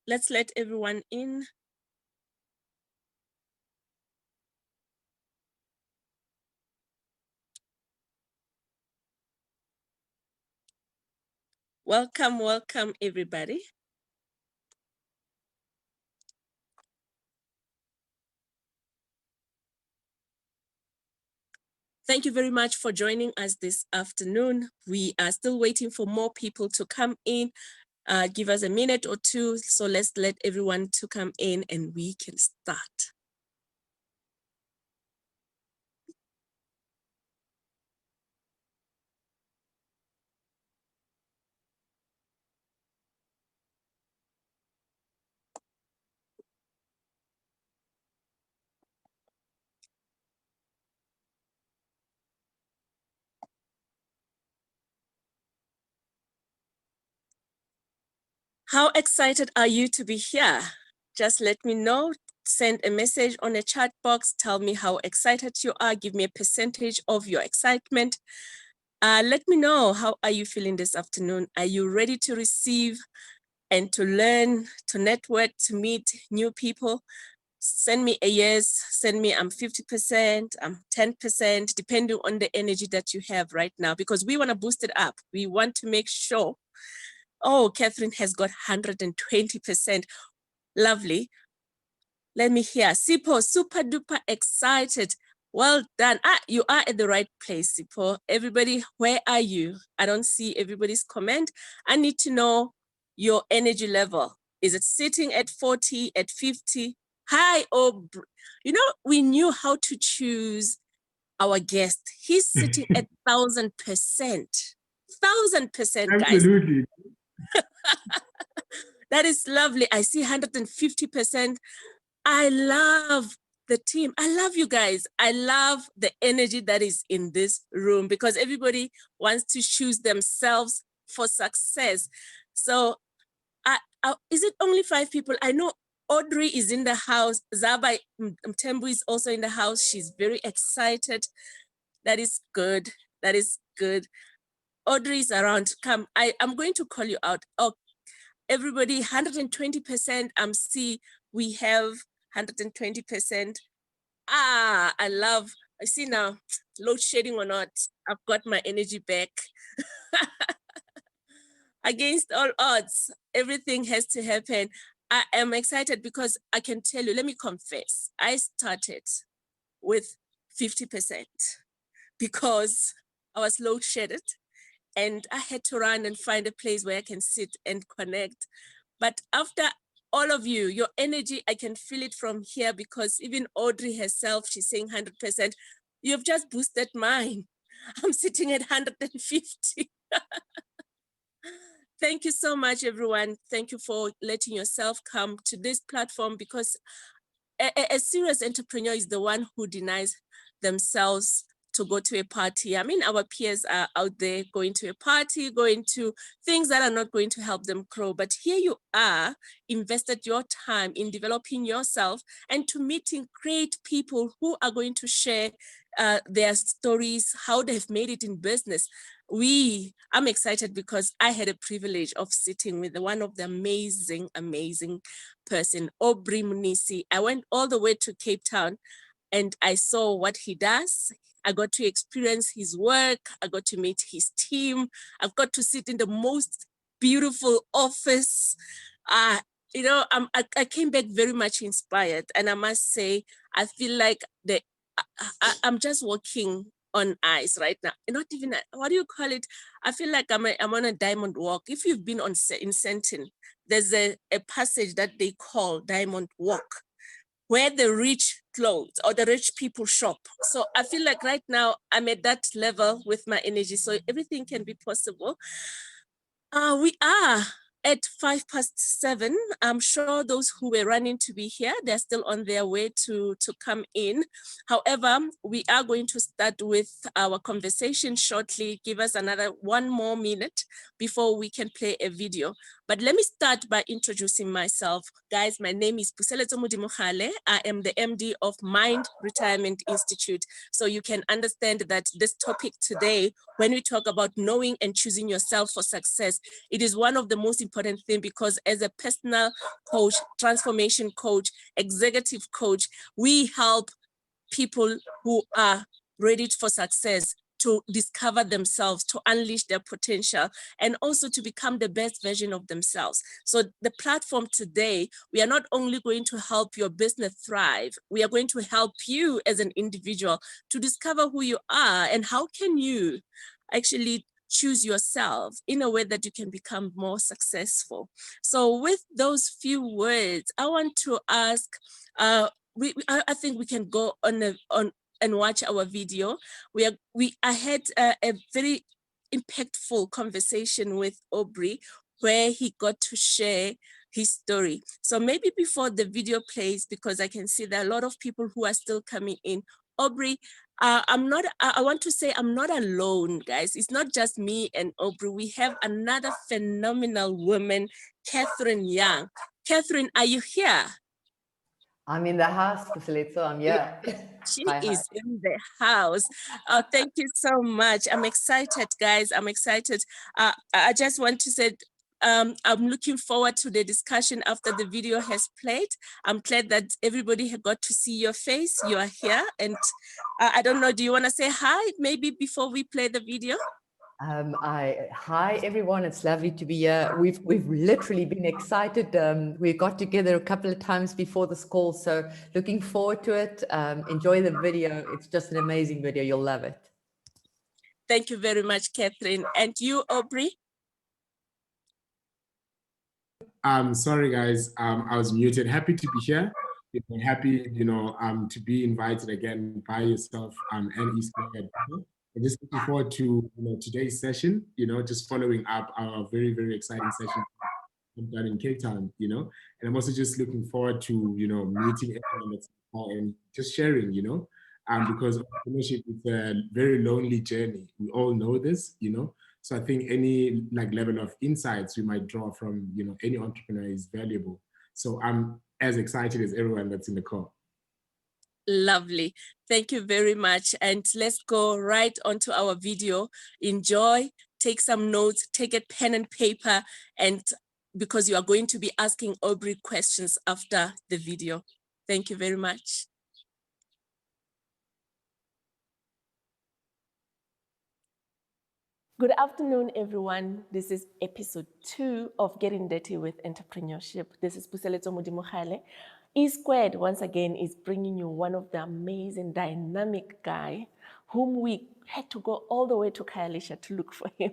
let's let everyone in. Welcome, welcome, everybody. Thank you very much for joining us this afternoon. We are still waiting for more people to come in. Give us a minute or two. So let's let everyone to come in and we can start. How excited are you to be here? Just let me know. Send a message on the chat box. Tell me how excited you are. Give me a percentage of your excitement. Let me know, how are you feeling this afternoon? Are you ready to receive and to learn, to network, to meet new people? Send me a yes, send me I'm 50%, I'm 10%, depending on the energy that you have right now, because we want to boost it up. We want to make sure. Oh, Catherine has got 120%. Lovely. Let me hear. Sipo, super duper excited. Well done. You are at the right place, Sipo. Everybody, where are you? I don't see everybody's comment. I need to know your energy level. Is it sitting at 40, at 50? Hi, Aubrey. You know, we knew how to choose our guest. He's sitting at 1,000%. 1,000%, guys. Absolutely. That is lovely. I see 150%. I love the team. I love you guys. I love the energy that is in this room because everybody wants to choose themselves for success. So is it only 5 people? I know Audrey is in the house. Zaba Mtembu is also in the house. She's very excited. That is good. That is good. Audrey is around. Come, I'm going to call you out. Oh, everybody, 120%. See, we have 120%. I see now, load shedding or not, I've got my energy back. Against all odds, everything has to happen. I am excited because I can tell you, let me confess, I started with 50% because I was load shedded and I had to run and find a place where I can sit and connect. But after all of you, your energy, I can feel it from here because even Audrey herself, she's saying 100%. You've just boosted mine. I'm sitting at 150. Thank you so much, everyone. Thank you for letting yourself come to this platform because a serious entrepreneur is the one who denies themselves to go to a party. I mean, our peers are out there going to a party, going to things that are not going to help them grow. But here you are, invested your time in developing yourself and to meeting great people who are going to share their stories, how they've made it in business. I'm excited because I had a privilege of sitting with one of the amazing person, Aubrey Mnisi. I went all the way to Cape Town and I saw what he does. I got to experience his work. I got to meet his team. I've got to sit in the most beautiful office. I came back very much inspired. And I must say, I feel like I'm just walking on ice right now. Not even, what do you call it? I feel like I'm on a diamond walk. If you've been in Sentin, there's a passage that they call Diamond Walk, where the rich clothes or the rich people shop. So I feel like right now I'm at that level with my energy. So everything can be possible. We are at 7:05. I'm sure those who were running to be here, they're still on their way to come in. However, we are going to start with our conversation shortly. Give us one more minute before we can play a video. But let me start by introducing myself. Guys, my name is Puseletso Modimogale. I am the MD of Mind Retirement Institute. So you can understand that this topic today, when we talk about knowing and choosing yourself for success, it is one of the most important things, because as a personal coach, transformation coach, executive coach, we help people who are ready for success to discover themselves, to unleash their potential, and also to become the best version of themselves. So the platform today, we are not only going to help your business thrive, we are going to help you as an individual to discover who you are and how can you actually choose yourself in a way that you can become more successful. So with those few words, I want to ask, I think we can go on and watch our video. I had a very impactful conversation with Aubrey where he got to share his story. So maybe before the video plays, because I can see there are a lot of people who are still coming in. Aubrey, I want to say I'm not alone, guys. It's not just me and Aubrey. We have another phenomenal woman, Catherine Young. Catherine, are you here? I'm in the house, Puseletso. I'm here. She Hi. is in the house. Thank you so much. I'm excited, guys. I'm excited. I just want to say, I'm looking forward to the discussion after the video has played. I'm glad that everybody had got to see your face. You are here. And I don't know, do you want to say hi maybe before we play the video? Hi everyone, it's lovely to be here. We've literally been excited. We got together a couple of times before this call, so looking forward to it. Enjoy the video. It's just an amazing video. You'll love it. Thank you very much, Catherine. And you, Aubrey? Sorry guys, I was muted. Happy to be here. Happy, to be invited again by yourself and E-Squared. I'm just looking forward to today's session, just following up our very, very exciting session done in Cape Town, and I'm also just looking forward to, meeting everyone that's and just sharing, because entrepreneurship is a very lonely journey. We all know this, so I think any level of insights we might draw from, any entrepreneur is valuable. So I'm as excited as everyone that's in the call. Lovely. Thank you very much. And let's go right onto our video. Enjoy, take some notes, take a pen and paper, and because you are going to be asking Aubrey questions after the video. Thank you very much. Good afternoon, everyone. This is episode 2 of Getting Dirty with Entrepreneurship. This is Puseletso Modimogale. E-Squared, once again, is bringing you one of the amazing, dynamic guy whom we had to go all the way to Khayelitsha to look for him.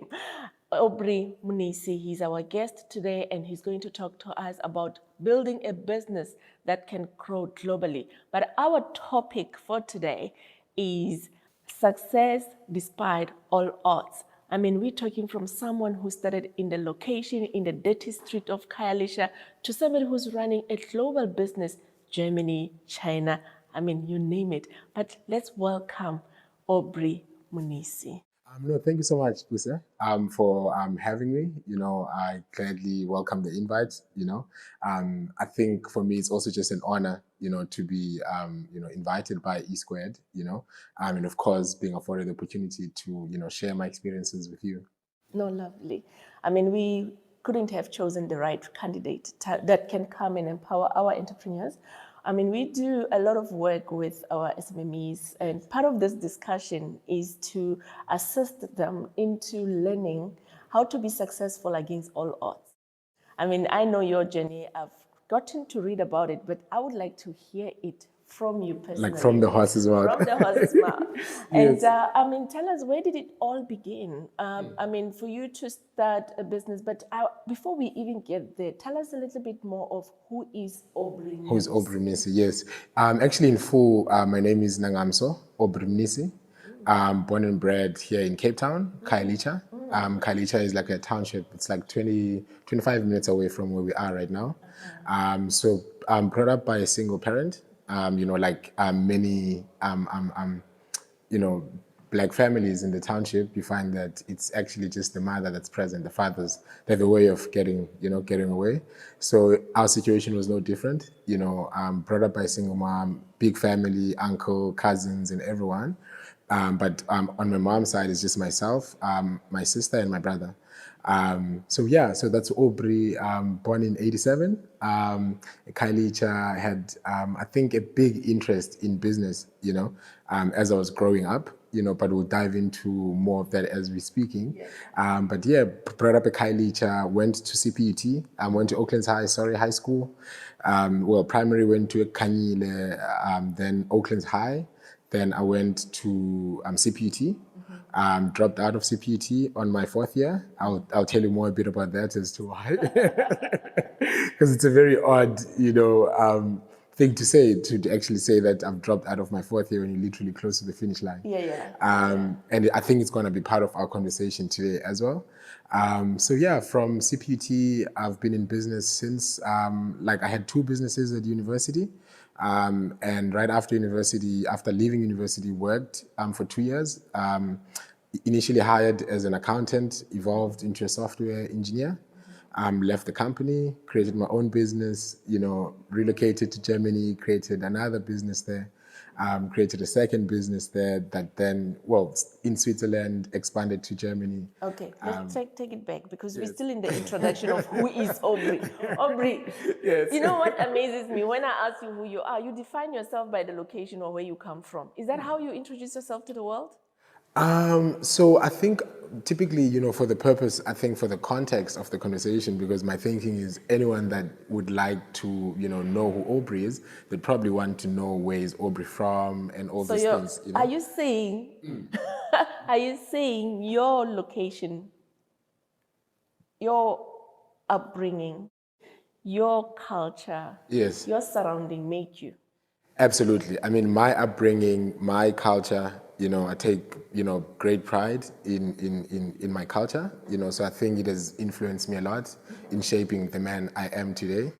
Aubrey Mnisi, he's our guest today, and he's going to talk to us about building a business that can grow globally. But our topic for today is success despite all odds. I mean, we're talking from someone who started in the location in the dirty street of Khayelitsha to somebody who's running a global business, Germany, China, I mean, you name it. But let's welcome Aubrey Mnisi. No, thank you so much, Pusa, for having me. I gladly welcome the invite. I think for me, it's also just an honor, to be, invited by E-Squared, and of course, being afforded the opportunity to, share my experiences with you. No, lovely. I mean, we couldn't have chosen the right candidate that can come and empower our entrepreneurs. I mean, we do a lot of work with our SMMEs, and part of this discussion is to assist them into learning how to be successful against all odds. I mean, I know your journey. I've gotten to read about it, but I would like to hear it from you personally. Like from the horse's mouth. From the horse's mouth. Yes. And I mean, tell us, where did it all begin? I mean, for you to start a business, but before we even get there, tell us a little bit more of who is Aubrey Mnisi. Who's Aubrey Mnisi? Yes. Actually, in full, my name is Nangamso Aubrey Mnisi. Born and bred here in Cape Town, Khayelitsha. Khayelitsha is like a township. It's like 25 minutes away from where we are right now. So I'm brought up by a single parent. Many, Black families in the township, you find that it's actually just the mother that's present. The fathers, they have a way of getting away. So our situation was no different. Brought up by a single mom, big family, uncle, cousins, and everyone. But on my mom's side, it's just myself, my sister, and my brother. So that's Aubrey, born in '87. Kailicha had, I think, a big interest in business, as I was growing up, but we'll dive into more of that as we're speaking. But yeah, brought up at Kailicha, went to CPUT, went to Oakland's High School. Primary went to Kanyile, then Oakland's High. Then I went to CPUT, dropped out of CPUT on my 4th year. I'll tell you more a bit about that as to why. Because it's a very odd, thing to say, to actually say that I've dropped out of my 4th year when you're literally close to the finish line. And I think it's going to be part of our conversation today as well. From CPUT, I've been in business since, I had 2 businesses at university. And right after university, after leaving university, worked for 2 years. Initially hired as an accountant, evolved into a software engineer. Left the company, created my own business, relocated to Germany, created another business there, created a second business there that then, in Switzerland, expanded to Germany. Okay, let's take it back because we're still in the introduction of who is Aubrey. Aubrey, you know what amazes me? When I ask you who you are, you define yourself by the location or where you come from. Is that how you introduce yourself to the world? So I think typically, for the purpose, I think for the context of the conversation, because my thinking is anyone that would like to, know who Aubrey is, they'd probably want to know where is Aubrey from and all these things. Are you saying, are you saying your location, your upbringing, your culture, yes, your surrounding make you? Absolutely. I mean, my upbringing, my culture, I take, great pride in my culture, so I think it has influenced me a lot in shaping the man I am today,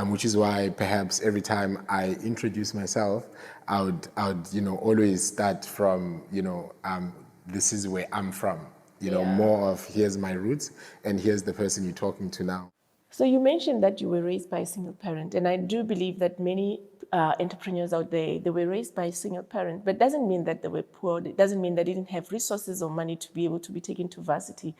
which is why perhaps every time I introduce myself, I would always start from, this is where I'm from, more of here's my roots and here's the person you're talking to now. So you mentioned that you were raised by a single parent, and I do believe that many entrepreneurs out there, they were raised by a single parent, but it doesn't mean that they were poor. It doesn't mean they didn't have resources or money to be able to be taken to varsity.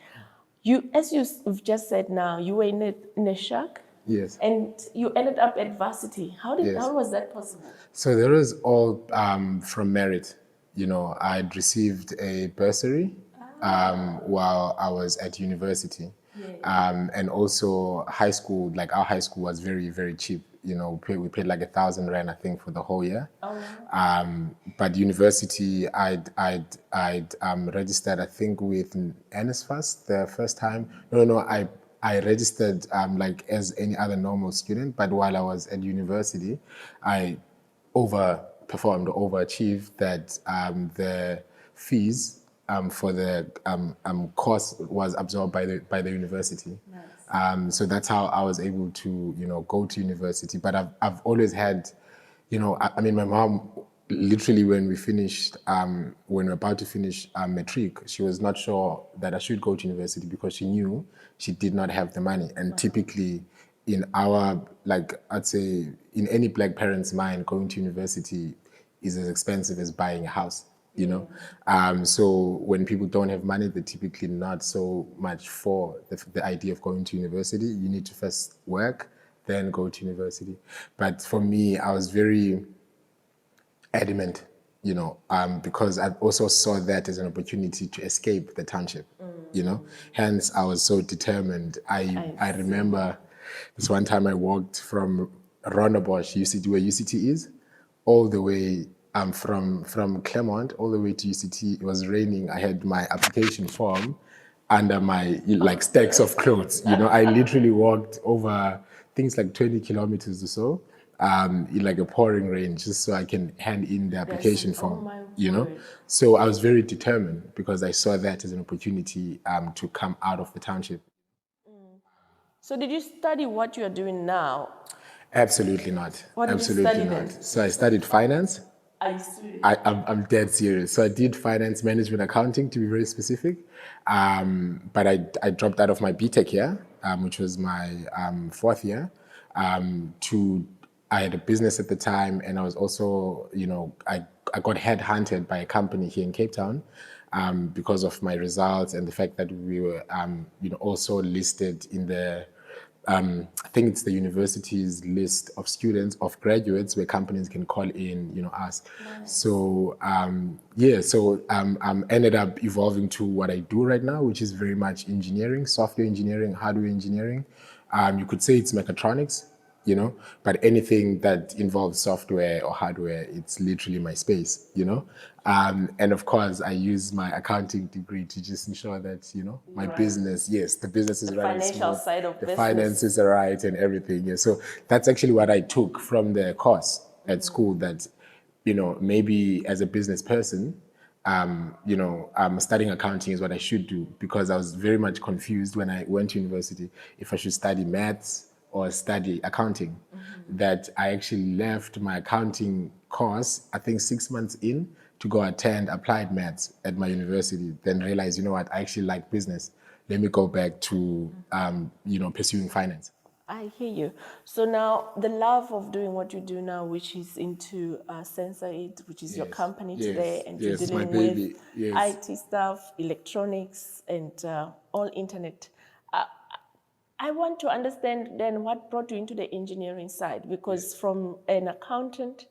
As you've just said now, you were in a shack. Yes. And you ended up at varsity. How was that possible? So there was all from merit. I'd received a bursary while I was at university. And also high school, our high school was very, very cheap. We paid like 1,000 rand, I think, for the whole year. But university, I'd registered, I think, with NSFAS the first time. No, I registered as any other normal student, but while I was at university, I overperformed, overachieved that the fees for the course was absorbed by the university. Nice. So that's how I was able to go to university. But I've always had, I mean, my mom literally when we're about to finish matric, she was not sure that I should go to university because she knew she did not have the money. And typically in our, I'd say in any Black parent's mind, going to university is as expensive as buying a house. So when people don't have money, they're typically not so much for the idea of going to university. You need to first work, then go to university. But for me, I was very adamant, because I also saw that as an opportunity to escape the township, Hence, I was so determined. I remember this one time I walked from Rondebosch, UCT, where UCT is, all the way from Claremont all the way to UCT. It was raining. I had my application form under my stacks of clothes. I literally walked over things like 20 kilometers or so in a pouring rain just so I can hand in the application form. So I was very determined because I saw that as an opportunity to come out of the township. So did you study what you are doing now? Absolutely not. What did you study then? So I studied finance. Are you serious? I'm dead serious. So I did finance management accounting, to be very specific. But I dropped out of my BTech year, which was my fourth year, I had a business at the time, and I was also, I got headhunted by a company here in Cape Town because of my results and the fact that we were, also listed in the I think it's the university's list of students, of graduates, where companies can call in, us. Nice. So ended up evolving to what I do right now, which is very much engineering, software engineering, hardware engineering. You could say it's mechatronics, but anything that involves software or hardware, it's literally my space, and of course I use my accounting degree to just ensure that, my business, yes, the business is running financial smooth, side of the business. finances are right and everything. Yeah. So that's actually what I took from the course at school, that, maybe as a business person, studying accounting is what I should do, because I was very much confused when I went to university if I should study maths or study accounting. That I actually left my accounting course, I think 6 months in, to go attend applied maths at my university, then realize, you know what, I actually like business. Let me go back to, pursuing finance. I hear you. So now the love of doing what you do now, which is into SensorAid, which is your company today, and you're dealing with IT stuff, electronics, and all internet. I want to understand then what brought you into the engineering side, because from an accountant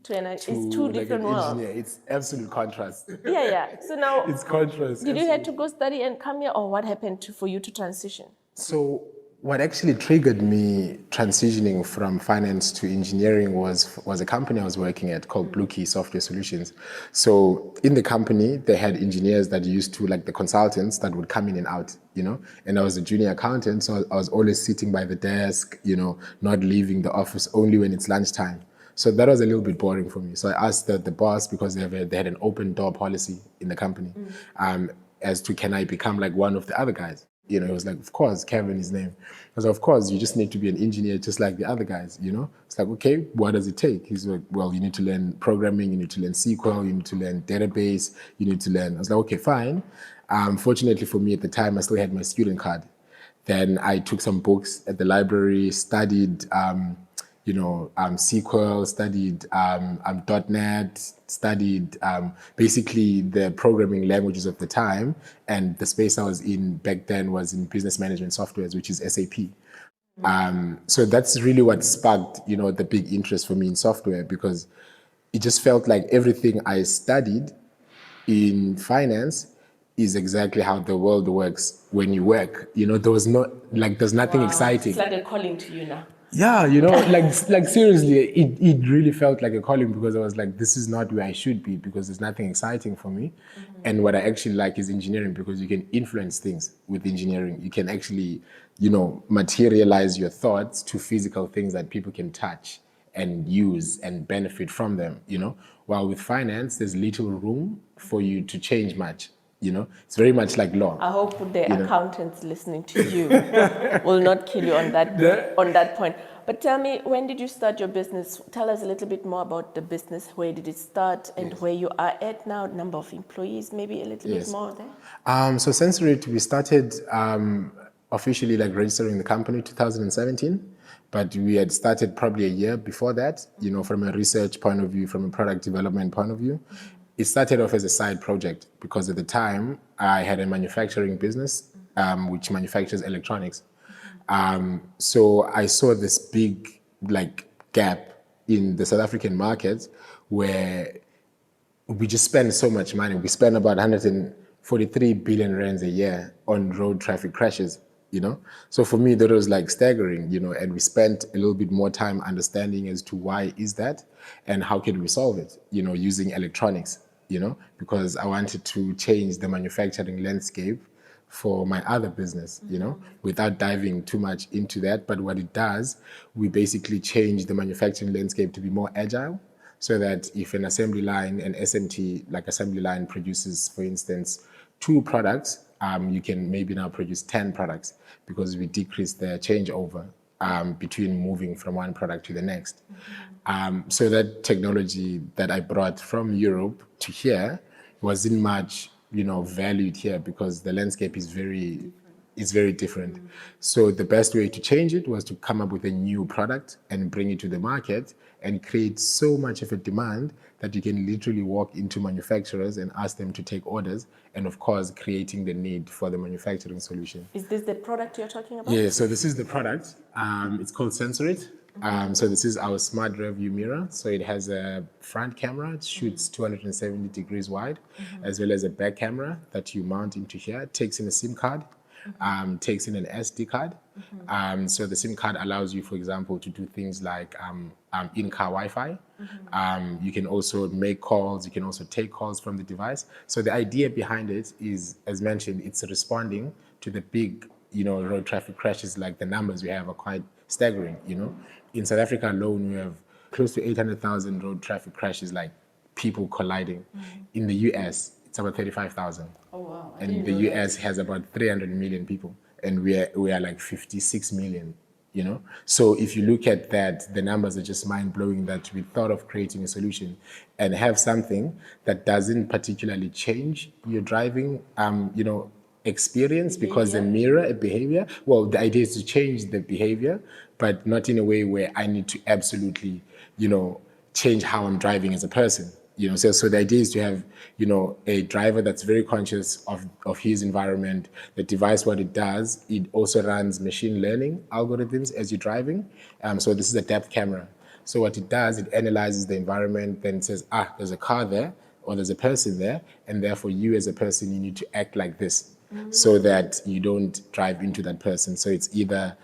to it's two different worlds. It's absolute contrast. Yeah. So now, it's contrast. Did you have to go study and come here, or what happened for you to transition? So what actually triggered me transitioning from finance to engineering was a company I was working at called Blue Key Software Solutions. So in the company, they had engineers that used to, like the consultants that would come in and out, and I was a junior accountant, so I was always sitting by the desk, not leaving the office only when it's lunchtime. So that was a little bit boring for me. So I asked the boss, because they had an open door policy in the company, as to, can I become like one of the other guys? He was like, of course, Kevin, his name. I was like, of course, you just need to be an engineer just like the other guys, It's like, okay, what does it take? He's like, well, you need to learn programming, you need to learn SQL, you need to learn database, you need to learn. I was like, okay, fine. Fortunately for me at the time, I still had my student card. Then I took some books at the library, studied, SQL, studied .NET, studied basically the programming languages of the time, and the space I was in back then was in business management softwares, which is SAP. So that's really what sparked, the big interest for me in software, because it just felt like everything I studied in finance is exactly how the world works when you work. There was there's nothing exciting. It's like a calling to you now. Yeah, like seriously, it really felt like a calling, because I was like, this is not where I should be, because there's nothing exciting for me. And what I actually like is engineering, because you can influence things with engineering. You can actually, materialize your thoughts to physical things that people can touch and use and benefit from them, While with finance, there's little room for you to change much. It's very much like law. I hope the accountants listening to you will not kill you on that point. But tell me, when did you start your business? Tell us a little bit more about the business. Where did it start, and where you are at now? Number of employees, maybe a little bit more there. So SensorAid, we started officially registering the company 2017. But we had started probably a year before that, from a research point of view, from a product development point of view. It started off as a side project, because at the time I had a manufacturing business, which manufactures electronics. So I saw this big gap in the South African market, where we just spend so much money. We spend about 143 billion rands a year on road traffic crashes. So for me, that was staggering, and we spent a little bit more time understanding as to why is that and how can we solve it, using electronics, because I wanted to change the manufacturing landscape for my other business, without diving too much into that. But what it does, we basically change the manufacturing landscape to be more agile, so that if an assembly line, an SMT, assembly line produces, for instance, 2 products, you can maybe now produce 10 products, because we decrease the changeover, between moving from one product to the next. So that technology that I brought from Europe to here wasn't much, valued here because the landscape is very different. So the best way to change it was to come up with a new product and bring it to the market and create so much of a demand that you can literally walk into manufacturers and ask them to take orders, and of course creating the need for the manufacturing solution. Is this the product you're talking about? Yeah, so this is the product. It's called Sensorit. So this is our smart rearview mirror. So it has a front camera, it shoots 270 degrees wide, as well as a back camera that you mount into here. It takes in a SIM card, takes in an SD card. So the SIM card allows you, for example, to do things like in-car Wi-Fi. You can also make calls, you can also take calls from the device. So the idea behind it is, as mentioned, it's responding to the big road traffic crashes. Like the numbers we have are quite staggering, In South Africa alone, we have close to 800,000 road traffic crashes, like people colliding. In the US, it's about 35,000. Oh, wow. And the US has about 300 million people, and we are like 56 million, So if you look at that, the numbers are just mind-blowing that we thought of creating a solution and have something that doesn't particularly change your driving, experience, because the mirror a behavior. Well, the idea is to change the behavior, but not in a way where I need to absolutely, change how I'm driving as a person. So the idea is to have, a driver that's very conscious of his environment. The device, what it does, it also runs machine learning algorithms as you're driving. So this is a depth camera. So what it does, it analyzes the environment, then it says, there's a car there, or there's a person there, and therefore you as a person, you need to act like this, so that you don't drive into that person. So it's either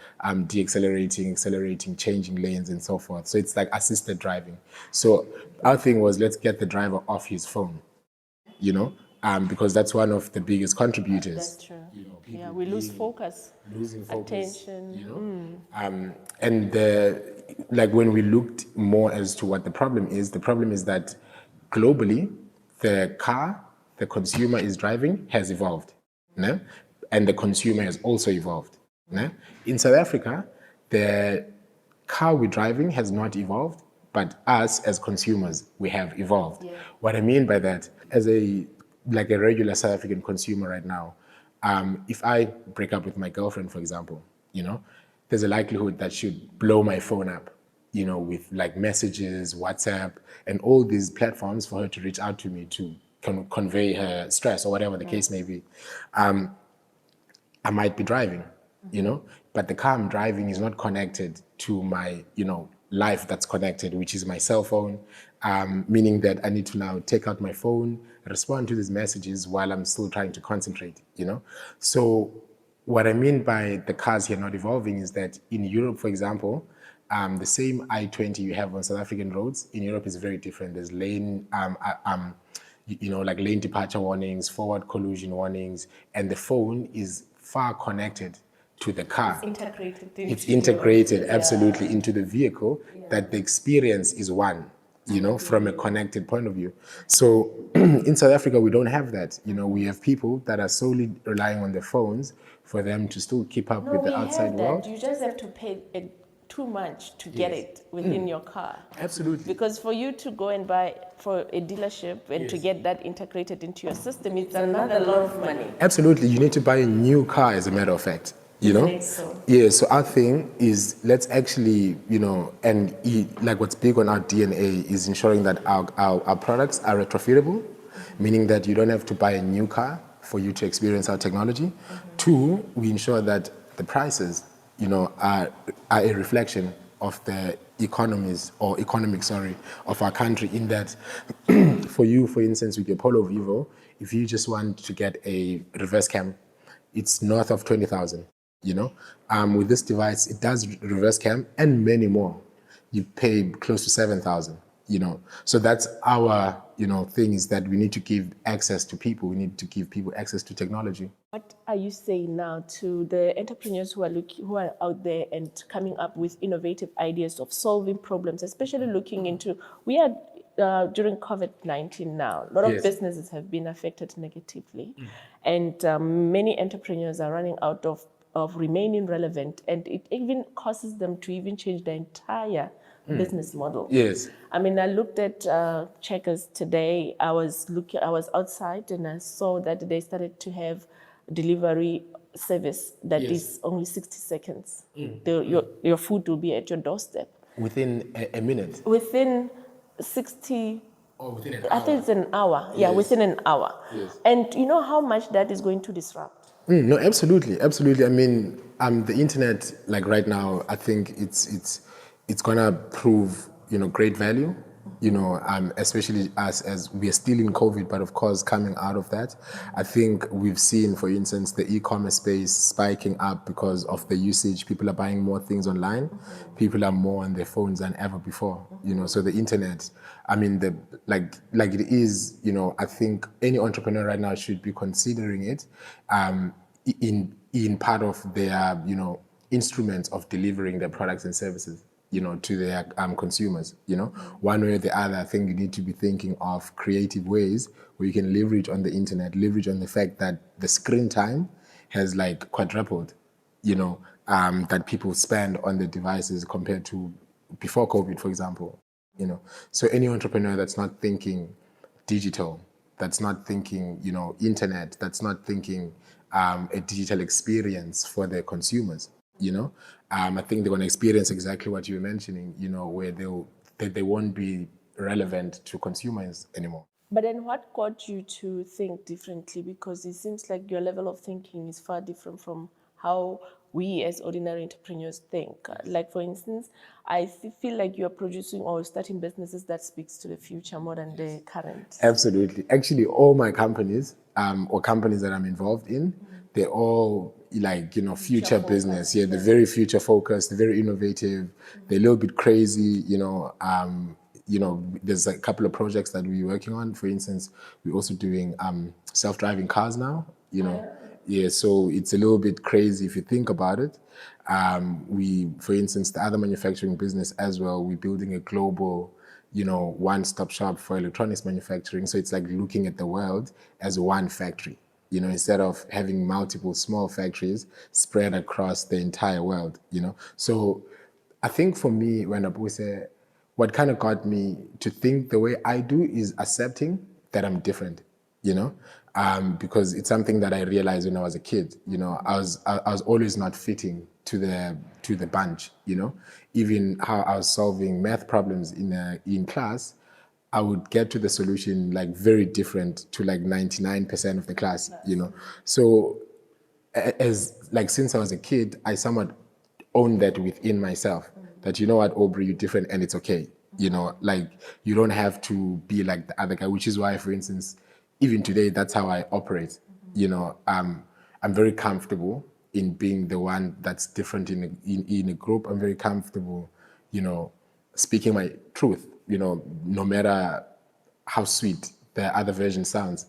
de-accelerating, accelerating, changing lanes, and so forth. So it's like assisted driving. So our thing was, let's get the driver off his phone, because that's one of the biggest contributors. That's true. We lose focus. Losing focus. Attention. And when we looked more as to what the problem is that globally, the car the consumer is driving has evolved. No? And the consumer has also evolved. No? In South Africa, the car we're driving has not evolved, but us as consumers, we have evolved. What I mean by that, as a regular South African consumer right now, if I break up with my girlfriend, for example, there's a likelihood that she'd blow my phone up, with messages, WhatsApp, and all these platforms for her to reach out to me to convey her stress or whatever the case may be. I might be driving, but the car I'm driving is not connected to my, life that's connected, which is my cell phone, meaning that I need to now take out my phone, respond to these messages while I'm still trying to concentrate, So what I mean by the cars here not evolving is that in Europe, for example, the same I-20 you have on South African roads, in Europe is very different. There's lane, lane departure warnings, forward collision warnings, and the phone is far connected to the car. It's integrated absolutely into the vehicle, that the experience is one, from a connected point of view. So in South Africa, we don't have that. We have people that are solely relying on their phones for them to still keep up with the outside world. You just have to pay too much to get it within your car. Absolutely. Because for you to go and buy for a dealership and to get that integrated into your system, it's another lot of money. Absolutely. You need to buy a new car, as a matter of fact. So. Yeah, so our thing is, let's actually, what's big on our DNA is ensuring that our products are retrofitable, meaning that you don't have to buy a new car for you to experience our technology. Two, we ensure that the prices, are a reflection of the economics of our country, in that for you, for instance, with your Polo Vivo, if you just want to get a reverse cam, it's north of 20,000. With this device, it does reverse cam and many more. You pay close to 7,000. So that's our thing, is that we need to give access to people. We need to give people access to technology. What are you saying now to the entrepreneurs who are out there and coming up with innovative ideas of solving problems, especially looking into, we are during COVID-19 now, a lot of businesses have been affected negatively, and many entrepreneurs are running out of of remaining relevant, and it even causes them to even change their entire business model. Yes. I mean, I looked at Checkers today. I was outside and I saw that they started to have delivery service that is only 60 seconds. Your food will be at your doorstep Within a minute. within 60. Or within an I think it's an hour. Yeah, Yes. within an hour. Yes. And you know how much that is going to disrupt? No, absolutely, absolutely. I mean, the internet, like right now, I think it's gonna prove, great value. Especially us as we are still in COVID, but of course coming out of that, I think we've seen, for instance, the e-commerce space spiking up because of the usage. People are buying more things online. People are more on their phones than ever before. So the internet, I mean, like it is. I think any entrepreneur right now should be considering it, in part of their instruments of delivering their products and services to their consumers. One way or the other, I think you need to be thinking of creative ways where you can leverage on the internet, leverage on the fact that the screen time has like quadrupled, that people spend on the devices compared to before COVID, for example. So any entrepreneur that's not thinking digital, that's not thinking, internet, that's not thinking a digital experience for their consumers, I think they're going to experience exactly what you were mentioning, where they won't be relevant to consumers anymore. But then what got you to think differently? Because it seems like your level of thinking is far different from how we as ordinary entrepreneurs think. Like, for instance, I feel like you're producing or starting businesses that speaks to the future more than the current. Absolutely. Actually, all my companies or companies that I'm involved in, they're all like, future business. Yeah, they're very future focused, they're very innovative, they're a little bit crazy, there's a couple of projects that we're working on. For instance, we're also doing self-driving cars now, Yeah, so it's a little bit crazy if you think about it. For instance, the other manufacturing business as well, we're building a global, one-stop shop for electronics manufacturing. So it's like looking at the world as one factory, instead of having multiple small factories spread across the entire world, So I think for me, when Puse, what kind of got me to think the way I do is accepting that I'm different, because it's something that I realized when I was a kid. I was always not fitting to the bunch. Even how I was solving math problems in class, I would get to the solution like very different to like 99% of the class. So as like since I was a kid, I somewhat own that within myself. That what, Aubrey, you're different and it's okay. Like you don't have to be like the other guy, which is why, for instance, even today, that's how I operate. I'm very comfortable in being the one that's different in a group. I'm very comfortable, speaking my truth, no matter how sweet the other version sounds,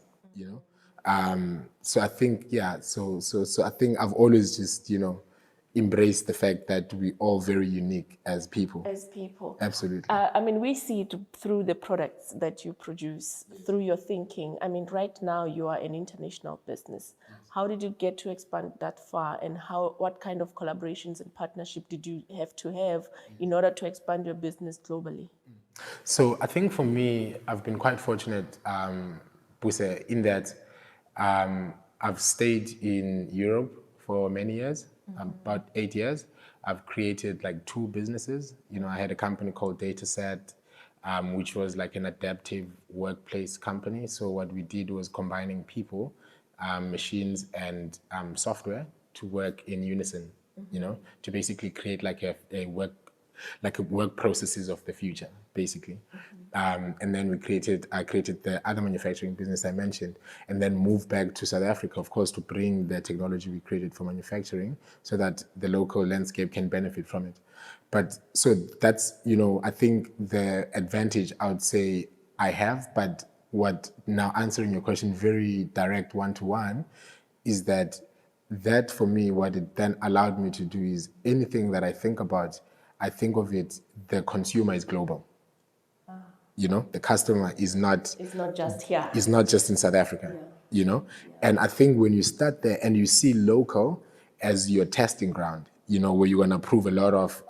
So I think, so I think I've always just, embraced the fact that we're all very unique as people. As people. Absolutely. I mean, we see it through the products that you produce, through your thinking. I mean, right now you are an international business. How did you get to expand that far, and what kind of collaborations and partnership did you have to have in order to expand your business globally? So I think for me, I've been quite fortunate, Puse, in that I've stayed in Europe for many years, about 8 years. I've created like 2 businesses. I had a company called Dataset, which was like an adaptive workplace company. So what we did was combining people, machines, and software to work in unison, to basically create like a work processes of the future, basically. And then I created the other manufacturing business I mentioned, and then moved back to South Africa, of course, to bring the technology we created for manufacturing so that the local landscape can benefit from it. But so that's, I think the advantage I would say I have, but what now answering your question very direct one-to-one is that for me, what it then allowed me to do is anything that I think about, I think of it, the consumer is global. The customer is not... It's not just here. It's not just in South Africa, And I think when you start there and you see local, as your testing ground, where you're going to prove a lot of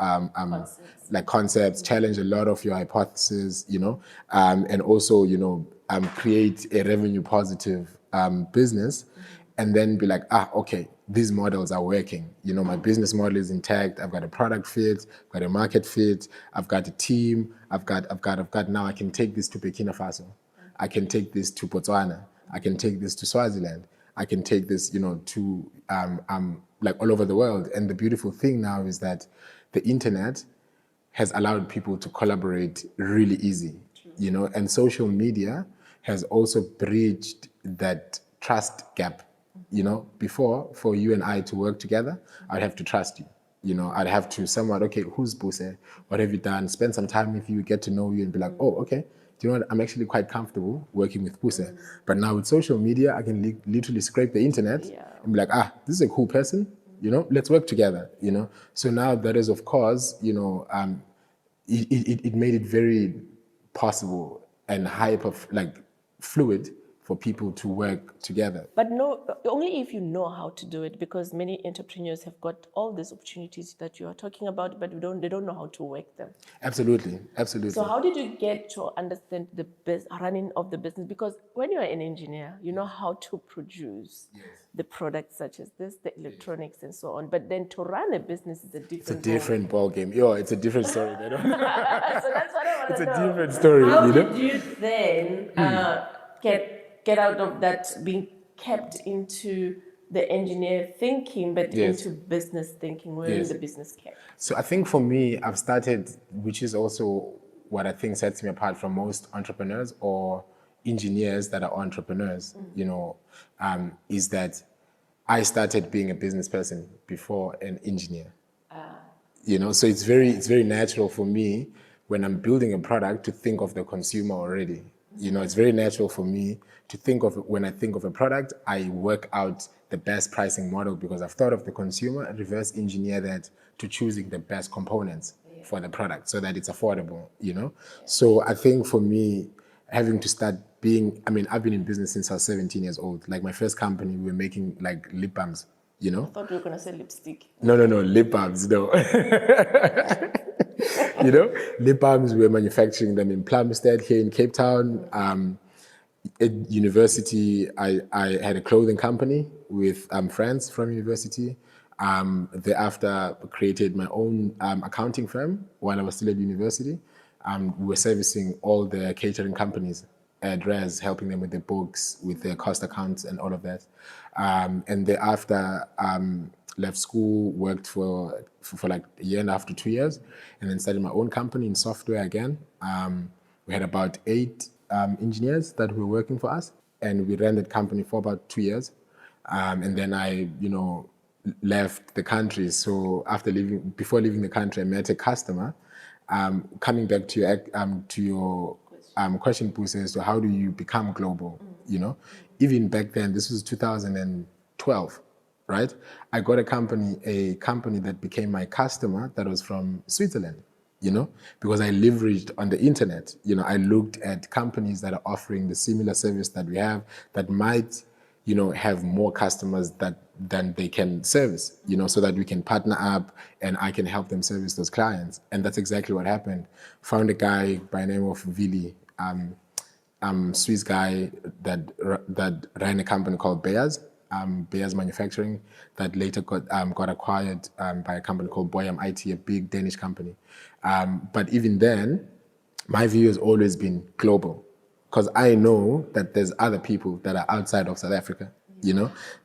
concepts, challenge a lot of your hypotheses, and also, create a revenue positive business, and then be like, okay, these models are working. My business model is intact. I've got a product fit, I've got a market fit, I've got a team, I've got, now I can take this to Burkina Faso. I can take this to Botswana. I can take this to Swaziland. I can take this, to like all over the world. And the beautiful thing now is that the internet has allowed people to collaborate really easy, and social media has also bridged that trust gap. Before, for you and I to work together, I'd have to trust you. I'd have to somewhat, okay, who's Puse? What have you done? Spend some time with you, get to know you, and be like, oh, okay, do you know what? I'm actually quite comfortable working with Puse. But now with social media, I can literally scrape the internet and be like, this is a cool person, let's work together, So now that is, of course, it made it very possible and fluid for people to work together. But no, only if you know how to do it, because many entrepreneurs have got all these opportunities that you are talking about, but they don't know how to work them. Absolutely. So how did you get to understand the running of the business? Because when you are an engineer, you know how to produce the products such as this, the electronics and so on. But then to run a business is a different ball game. It's a different story. So that's what I want to know. It's a different story. How did you then get out of that being kept into the engineer thinking, but into business thinking? Where is the business kept? So I think for me, I've started, which is also what I think sets me apart from most entrepreneurs or engineers that are entrepreneurs, is that I started being a business person before an engineer. So it's very natural for me when I'm building a product to think of the consumer already. It's very natural for me to think of, when I think of a product, I work out the best pricing model because I've thought of the consumer and reverse engineer that to choosing the best components for the product so that it's affordable, So I think for me, having to start I've been in business since I was 17 years old. Like my first company, we were making like lip balms, I thought you were going to say lipstick. No, lip balms, no. Lip balms, we're manufacturing them in Plumstead here in Cape Town. At university, I had a clothing company with friends from university. Thereafter, created my own accounting firm while I was still at university. We were servicing all the catering companies at Res, helping them with their books, with their cost accounts and all of that. And thereafter, left school, worked for like a year and a half to 2 years, and then started my own company in software again. We had about 8 engineers that were working for us, and we ran that company for about 2 years. And then I, left the country. So before leaving the country, I met a customer. Coming back to your question, Puse, as to how do you become global? Even back then, this was 2012, right? I got a company that became my customer that was from Switzerland, because I leveraged on the internet. I looked at companies that are offering the similar service that we have that might, have more customers than they can service, so that we can partner up and I can help them service those clients. And that's exactly what happened. Found a guy by the name of Vili, Swiss guy that ran a company called Bears Manufacturing that later got acquired by a company called Boyam IT, a big Danish company. But even then, my view has always been global, because I know that there's other people that are outside of South Africa,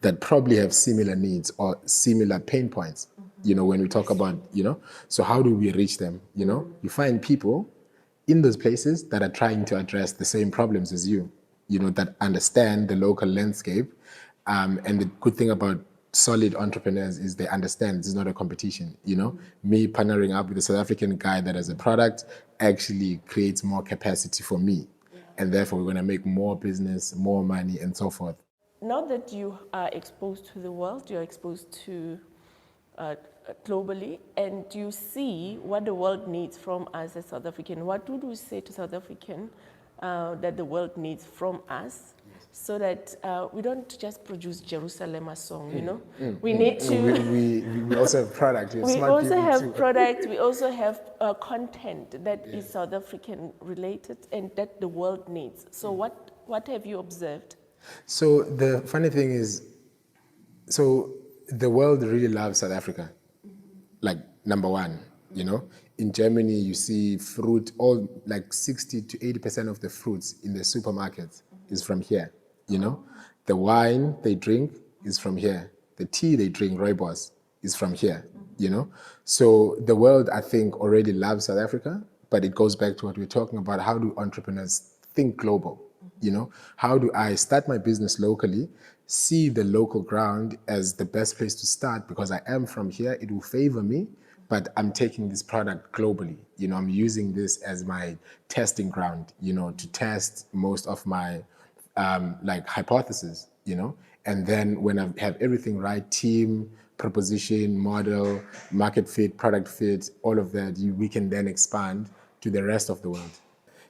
that probably have similar needs or similar pain points, when we talk about, so how do we reach them? You find people in those places that are trying to address the same problems as you, that understand the local landscape. And the good thing about solid entrepreneurs is they understand this is not a competition. Me partnering up with a South African guy that has a product actually creates more capacity for me. And therefore, we're going to make more business, more money, and so forth. Now that you are exposed to the world, you're exposed to globally, and you see what the world needs from us as South African. What would we say to South African that the world needs from us so that we don't just produce Jerusalem a song, you know? We need to... We also have product. We also have product, we also have content that is South African related and that the world needs. So what have you observed? So the funny thing is, so the world really loves South Africa, like number one, you know. In Germany, you see fruit, all like 60 to 80% of the fruits in the supermarkets is from here, you know. The wine they drink is from here. The tea they drink, rooibos, is from here, you know. So the world, I think, already loves South Africa, but it goes back to what we're talking about. How do entrepreneurs think global? You know, how do I start my business locally, see the local ground as the best place to start because I am from here, it will favor me, but I'm taking this product globally. You know, I'm using this as my testing ground, you know, to test most of my like hypothesis, you know, and then when I have everything right, team, proposition, model, market fit, product fit, all of that, we can then expand to the rest of the world.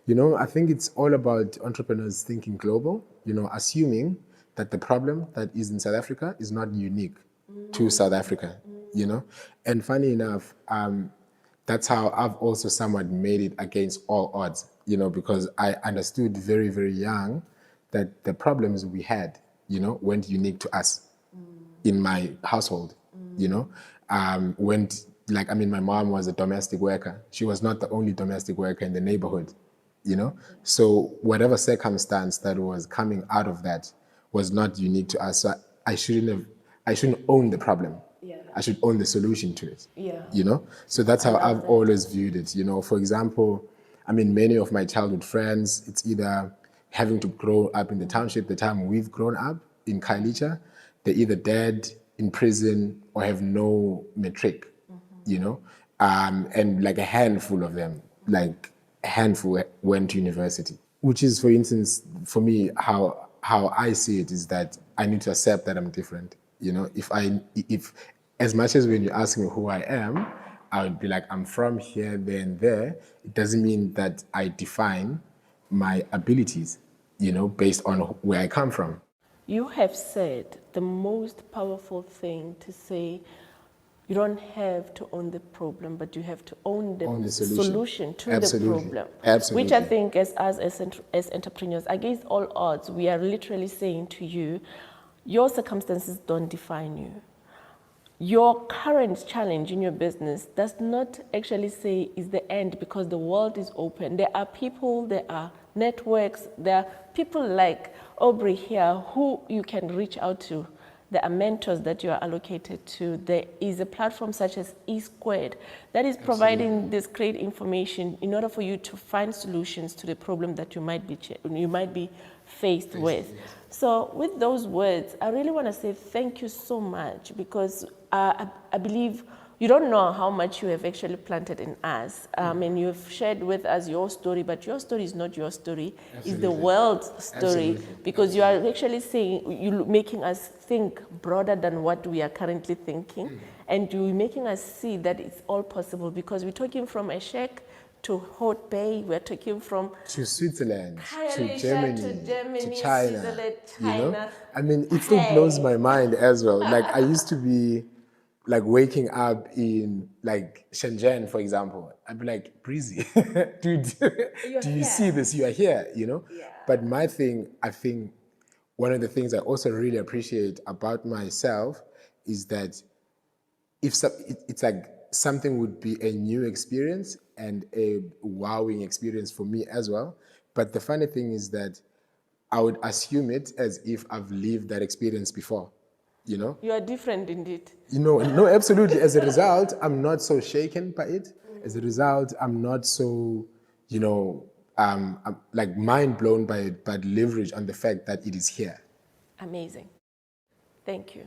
You know, I think it's all about entrepreneurs thinking global, you know, assuming that the problem that is in South Africa is not unique to South Africa, you know. And funny enough, that's how I've also somewhat made it against all odds, you know, because I understood very, very young that the problems we had, you know, weren't unique to us in my household, you know. Like, I mean, my mom was a domestic worker. She was not the only domestic worker in the neighborhood, you know. So whatever circumstance that was coming out of that was not unique to us. So I shouldn't own the problem. I should own the solution to it. You know. So that's how I've always viewed it. You know, for example, I mean, many of my childhood friends, it's either having to grow up in the township, the time we've grown up in Khayelitsha, they're either dead, in prison, or have no matric, you know, and like a handful of them, like a handful went to university, which is, for instance, for me, how I see it is that I need to accept that I'm different. You know, if as much as when you ask me who I am, I would be like, I'm from here, there, and there. It doesn't mean that I define my abilities, you know, based on where I come from. You have said the most powerful thing to say, you don't have to own the problem, but you have to own the solution to Absolutely. the problem. Absolutely. Which I think as entrepreneurs, against all odds, we are literally saying to you, your circumstances don't define you. Your current challenge in your business does not actually say is the end because the world is open. There are people, there are networks, there are people like Aubrey here who you can reach out to. There are mentors that you are allocated to. There is a platform such as E2 that is providing this great information in order for you to find solutions to the problem that you might be faced with. So with those words, I really want to say thank you so much because I believe you don't know how much you have actually planted in us. And you have shared with us your story, but your story is not your story, it's the world's story. Because you are actually saying, you're making us think broader than what we are currently thinking. And you're making us see that it's all possible because we're talking from a shack to Hot Bay, we're talking from to Switzerland, to Germany, to China, Switzerland, you know? China. I mean, it still blows my mind as well. Like, I used to be like waking up in like Shenzhen, for example. I'd be like, Breezy, dude, do you see this? You are here, you know? But my thing, I think one of the things I also really appreciate about myself is that it's like something would be a new experience and a wowing experience for me as well. But the funny thing is that I would assume it as if I've lived that experience before, you know? You are different indeed. You know, no, absolutely. As a result, I'm not so shaken by it. As a result, I'm not so, you know, I'm like mind blown by it, but leverage on the fact that it is here. Amazing. Thank you.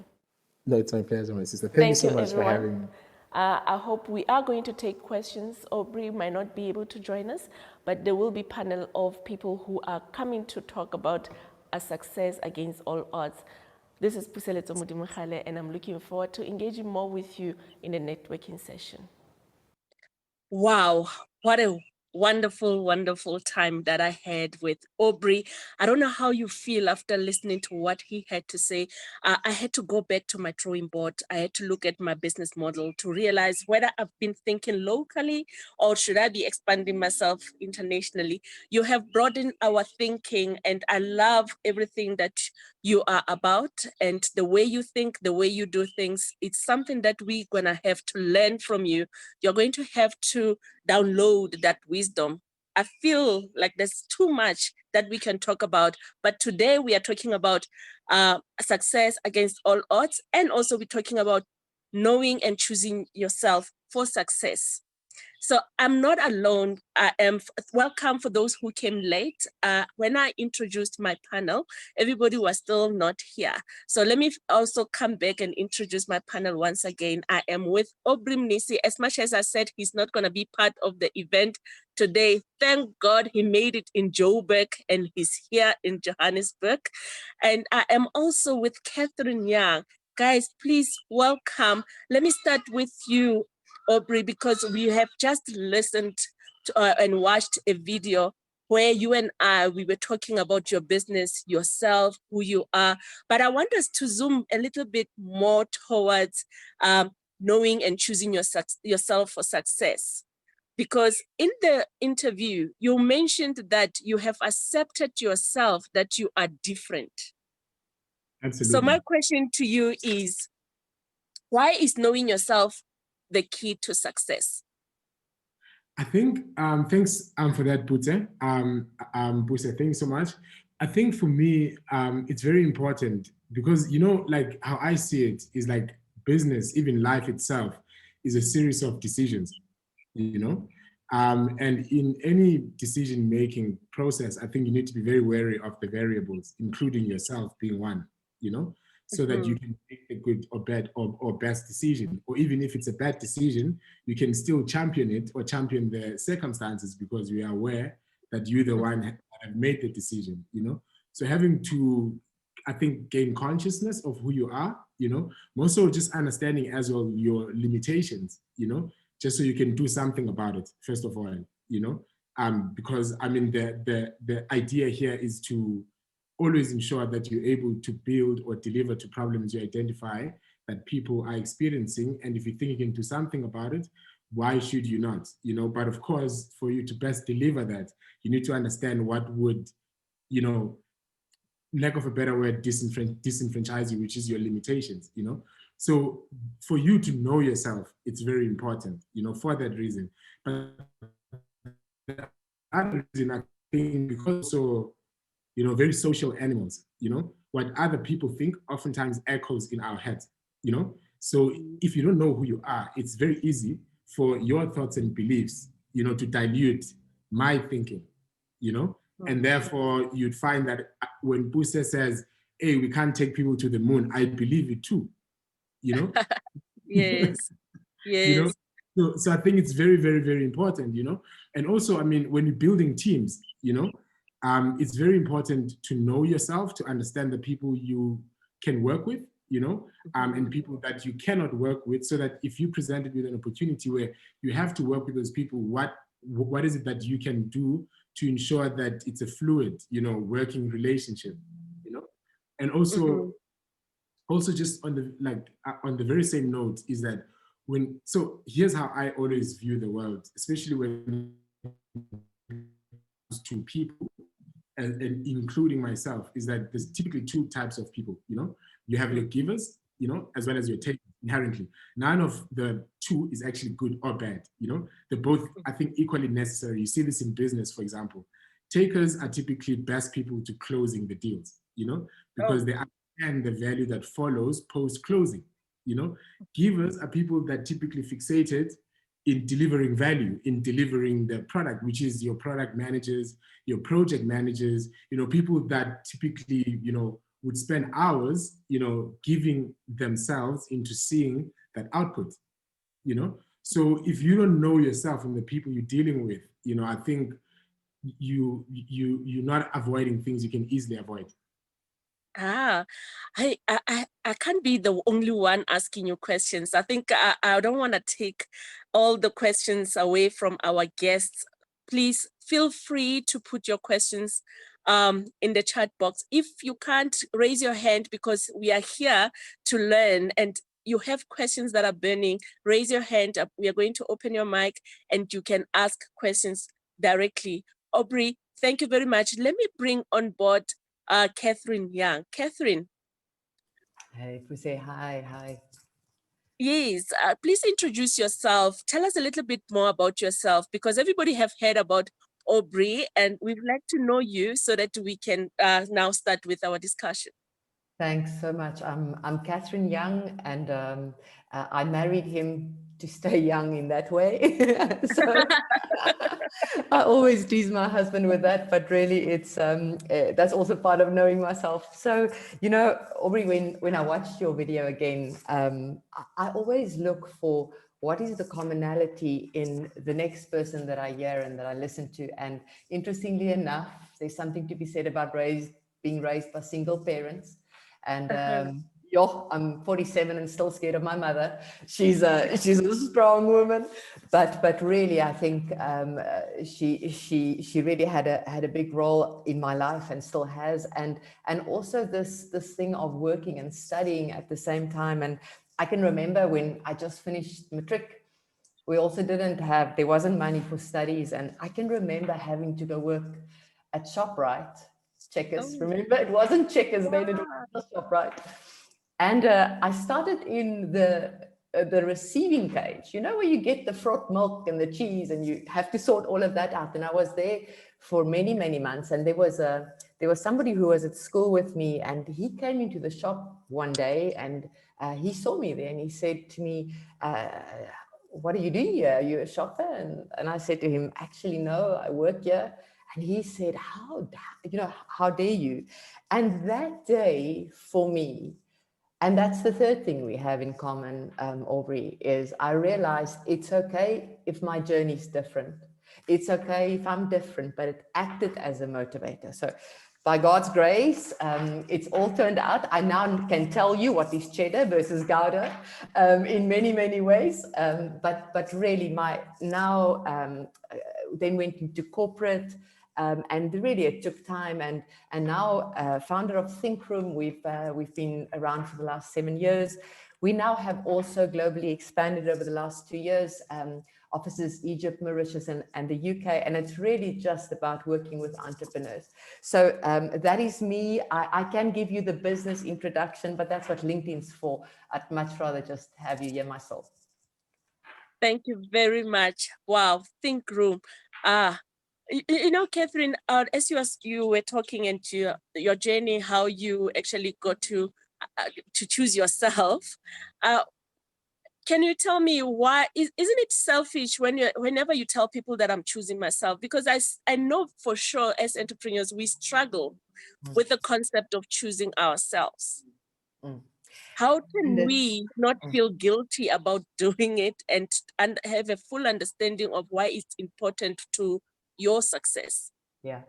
No, it's my pleasure, my sister. Thank you so much everyone. for having me. I hope we are going to take questions. Aubrey might not be able to join us, but there will be a panel of people who are coming to talk about a success against all odds. This is Puseletso Modimogale, and I'm looking forward to engaging more with you in the networking session. Wow, what a wonderful, wonderful time that I had with Aubrey. I don't know how you feel after listening to what he had to say. I had to go back to my drawing board. I had to look at my business model to realize whether I've been thinking locally or should I be expanding myself internationally. You have broadened our thinking, and I love everything that you are about and the way you think, the way you do things. It's something that we're going to have to learn from you. You're going to have to download that wisdom. I feel like there's too much that we can talk about, but today we are talking about success against all odds, and also we're talking about knowing and choosing yourself for success. So I'm not alone. I am welcome for those who came late. When I introduced my panel, everybody was still not here. So let me also come back and introduce my panel once again. I am with Aubrey Mnisi. As much as I said he's not going to be part of the event today, thank God he made it in Joburg and he's here in Johannesburg. And I am also with Catherine Young. Guys, please welcome. Let me start with you, Aubrey, because we have just listened to, and watched a video where you and we were talking about your business, yourself, who you are. But I want us to zoom a little bit more towards knowing and choosing yourself for success. Because in the interview, you mentioned that you have accepted yourself, that you are different. Absolutely. So my question to you is, why is knowing yourself the key to success? I think, thanks for that, Pute. Puse, thank you so much. I think for me, it's very important because, you know, like how I see it is like business, even life itself, is a series of decisions, you know? And in any decision-making process, I think you need to be very wary of the variables, including yourself being one, you know? So that you can make a good or bad or best decision. Or even if it's a bad decision, you can still champion it or champion the circumstances because you are aware that you're the one that have made the decision, you know? So having to, I think, gain consciousness of who you are, you know, more so just understanding as well your limitations, you know, just so you can do something about it, first of all, you know? Because I mean, the idea here is to always ensure that you're able to build or deliver to problems you identify that people are experiencing. And if you think you can do something about it, why should you not? You know, but of course, for you to best deliver that, you need to understand what would, you know, lack of a better word, disenfranchise you, which is your limitations, you know? So for you to know yourself, it's very important, you know, for that reason. But the other reason, I think, because so, you know, very social animals, you know, what other people think oftentimes echoes in our heads, you know? So if you don't know who you are, it's very easy for your thoughts and beliefs, you know, to dilute my thinking, you know? And therefore you'd find that when Puse says, hey, we can't take people to the moon, I believe it too, you know? Yes, yes. You know, so I think it's very, very, very important, you know? And also, I mean, when you're building teams, you know, it's very important to know yourself, to understand the people you can work with, you know, and people that you cannot work with, so that if you presented with an opportunity where you have to work with those people, what is it that you can do to ensure that it's a fluid, you know, working relationship, you know? And also just on the very same note is that so here's how I always view the world, especially when it comes to people, and including myself, is that there's typically two types of people, you know? You have your givers, you know, as well as your takers inherently. None of the two is actually good or bad, you know? They're both, I think, equally necessary. You see this in business, for example. Takers are typically best people to closing the deals, you know, because they understand the value that follows post-closing, you know? Givers are people that typically fixated in delivering value, in delivering the product, which is your product managers, your project managers, you know, people that typically, you know, would spend hours, you know, giving themselves into seeing that output, you know? So if you don't know yourself and the people you're dealing with, you know, I think you're not avoiding things you can easily avoid. I can't be the only one asking you questions. I think I don't want to take all the questions away from our guests. please feel free to put your questions in the chat box. If you can't raise your hand, because we are here to learn, and you have questions that are burning, raise your hand up. We are going to open your mic and you can ask questions directly. Aubrey, thank you very much. Let me bring on board Catherine Young. Catherine. Hey, Puse, hi. Yes, please introduce yourself. Tell us a little bit more about yourself, because everybody have heard about Aubrey and we'd like to know you so that we can now start with our discussion. Thanks so much. I'm Catherine Young, and I married him to stay young in that way. So I always tease my husband with that, but really it's that's also part of knowing myself. So, you know, Aubrey, when I watched your video again, I always look for what is the commonality in the next person that I hear and that I listen to. And interestingly enough, there's something to be said about being raised by single parents. And I'm 47 and still scared of my mother. She's a strong woman, but really I think she really had a big role in my life and still has, and also this thing of working and studying at the same time. And I can remember when I just finished matric, we also there wasn't money for studies, and I can remember having to go work at ShopRite. Checkers. Oh. Remember, it wasn't Checkers then, it was just ShopRite. And I started in the receiving cage, you know, where you get the frothed milk and the cheese and you have to sort all of that out. And I was there for many, many months. And there was somebody who was at school with me, and he came into the shop one day, and he saw me there and he said to me, what are you doing here? Are you a shopper? And I said to him, actually, no, I work here. And he said, how dare you? And that day for me, and that's the third thing we have in common, Aubrey, is I realized it's okay if my journey is different. It's okay if I'm different, but it acted as a motivator. So by God's grace, it's all turned out. I now can tell you what is cheddar versus Gouda in many, many ways. But really then went into corporate, and really it took time, and now founder of Think Room. We've been around for the last 7 years. We now have also globally expanded over the last 2 years, offices Egypt, Mauritius, and the UK, and it's really just about working with entrepreneurs. So that is me. I can give you the business introduction, but that's what LinkedIn's for. I'd much rather just have you hear myself. Thank you very much. Wow, Think Room. You know, Catherine, as you were talking into your journey, how you actually got to choose yourself. Can you tell me why? Isn't it selfish whenever you tell people that I'm choosing myself? Because I know for sure as entrepreneurs, we struggle with the concept of choosing ourselves. How can we not feel guilty about doing it and have a full understanding of why it's important to your success? Yeah,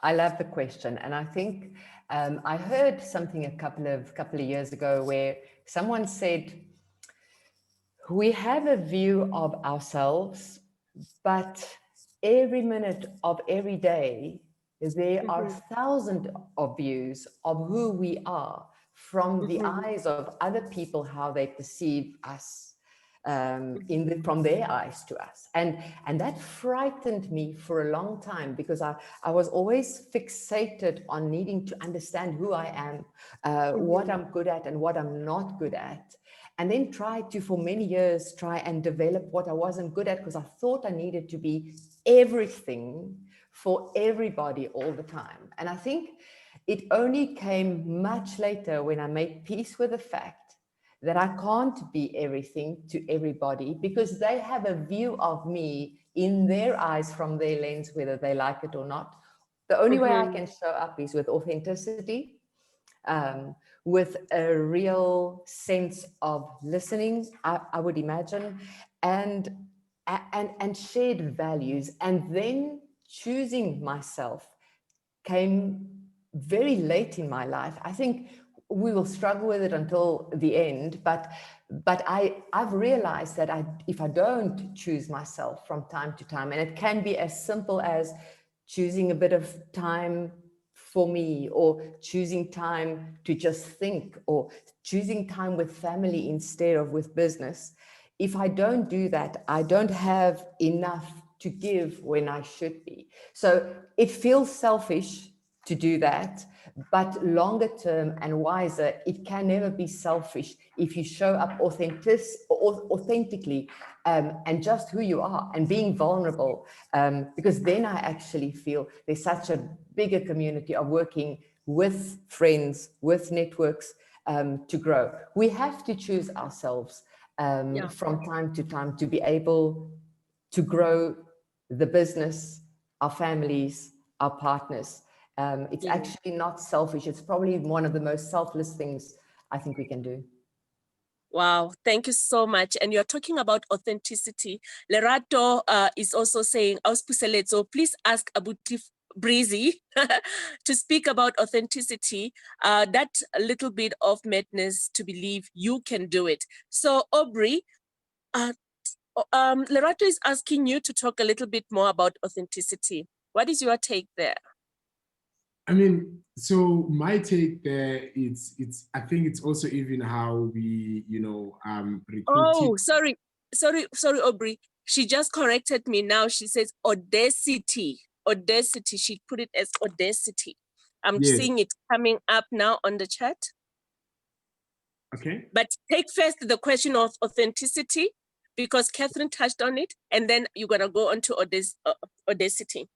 I love the question. And I think I heard something a couple of years ago where someone said, we have a view of ourselves, but every minute of every day, there are thousands of views of who we are from the eyes of other people, how they perceive us, from their eyes to us. And that frightened me for a long time, because I was always fixated on needing to understand who I am, what I'm good at and what I'm not good at. And then tried to, for many years, try and develop what I wasn't good at, because I thought I needed to be everything for everybody all the time. And I think it only came much later when I made peace with the fact that I can't be everything to everybody, because they have a view of me in their eyes from their lens, whether they like it or not. The only way I can show up is with authenticity, with a real sense of listening, I would imagine, and shared values. And then choosing myself came very late in my life. I think we will struggle with it until the end. But I've realized that if I don't choose myself from time to time, and it can be as simple as choosing a bit of time for me, or choosing time to just think, or choosing time with family instead of with business. If I don't do that, I don't have enough to give when I should be. So it feels selfish to do that, but longer term and wiser, it can never be selfish if you show up authentically and just who you are and being vulnerable, because then I actually feel there's such a bigger community of working with friends, with networks to grow. We have to choose ourselves from time to time to be able to grow the business, our families, our partners. It's actually not selfish. It's probably one of the most selfless things I think we can do. Wow, thank you so much. And you're talking about authenticity. Lerato is also saying, Puseletso, please ask Abuti Breezy to speak about authenticity, that little bit of madness to believe you can do it. So Aubrey, Lerato is asking you to talk a little bit more about authenticity. What is your take there? I mean, so my take there, I think it's also even how we, recruit. Oh, sorry, Aubrey. She just corrected me now. She says audacity. Audacity. She put it as audacity. I'm seeing it coming up now on the chat. Okay. But take first the question of authenticity, because Catherine touched on it, and then you're gonna go on to audacity.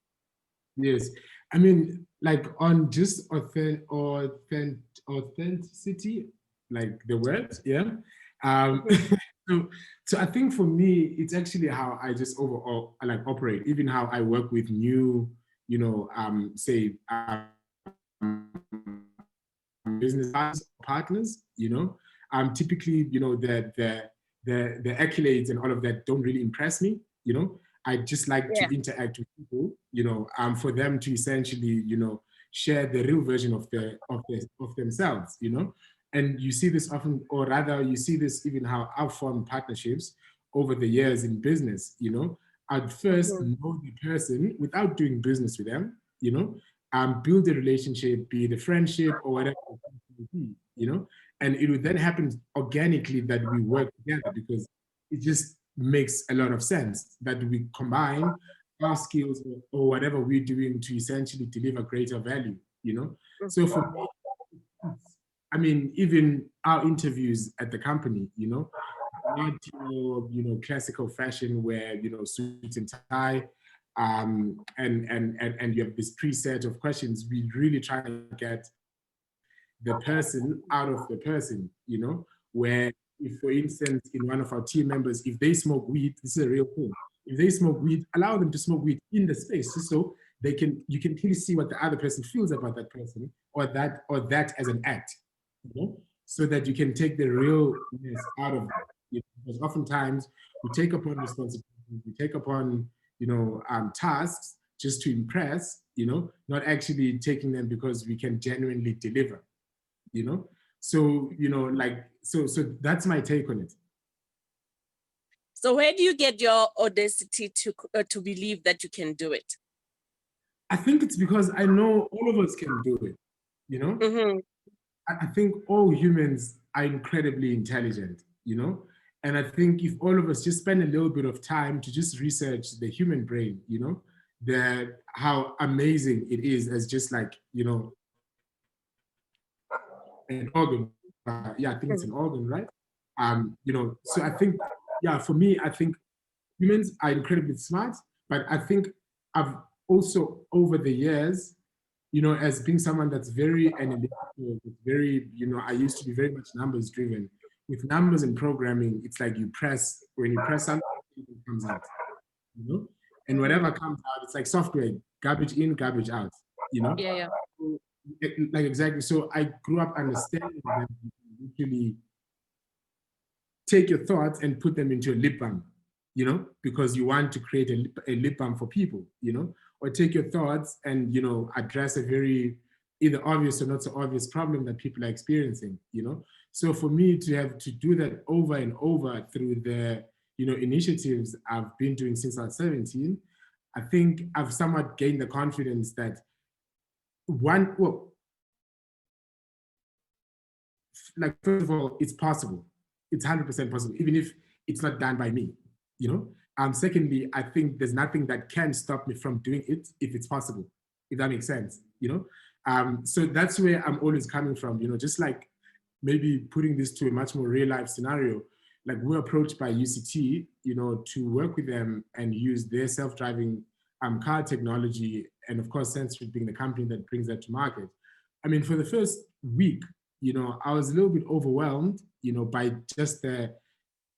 Yes, I mean, like on just authenticity, like the word, yeah. So I think for me, it's actually how I just overall like operate, even how I work with new, say business partners, typically, the accolades and all of that don't really impress me, I just like to interact with people, for them to essentially, share the real version of themselves, and you see this often, or rather you see this even how I've formed partnerships over the years in business, I'd first know the person without doing business with them, build a relationship, be it a friendship or whatever, and it would then happen organically that we work together, because it just makes a lot of sense that we combine our skills or whatever we're doing to essentially deliver greater value, So for me, I mean, even our interviews at the company, not classical fashion where suit and tie, and you have this preset of questions. We really try to get the person out of the person, where if, for instance, in one of our team members, if they smoke weed, this is a real thing. If they smoke weed, allow them to smoke weed in the space, just so you can clearly see what the other person feels about that person, or that as an act, so that you can take the realness out of it. Because oftentimes we take upon responsibilities, we take upon tasks just to impress, not actually taking them because we can genuinely deliver, so so that's my take on it. So where do you get your audacity to believe that you can do it? I think it's because I know all of us can do it, I think all humans are incredibly intelligent, and I think if all of us just spend a little bit of time to just research the human brain, how amazing it is as just like, an organ. I think it's an organ, right? So I think, for me, I think humans are incredibly smart, but I think I've also, over the years, as being someone that's very analytical, very, I used to be very much numbers driven. With numbers and programming, it's like when you press something, it comes out, and whatever comes out, it's like software, garbage in, garbage out, Yeah. Like exactly. So I grew up understanding that you can literally take your thoughts and put them into a lip balm, because you want to create a lip balm for people, or take your thoughts and, address a very either obvious or not so obvious problem that people are experiencing, you know? So for me to have to do that over and over through the, you know, initiatives I've been doing since I was 17, I think I've somewhat gained the confidence that like, first of all, it's possible. It's 100% possible, even if it's not done by me, you know? Secondly, I think there's nothing that can stop me from doing it if it's possible, if that makes sense, you know? So that's where I'm always coming from, you know, just like maybe putting this to a much more real life scenario, like we're approached by UCT, you know, to work with them and use their self-driving car technology, and of course, Sensory being the company that brings that to market. I mean, for the first week, you know, I was a little bit overwhelmed, you know, by just the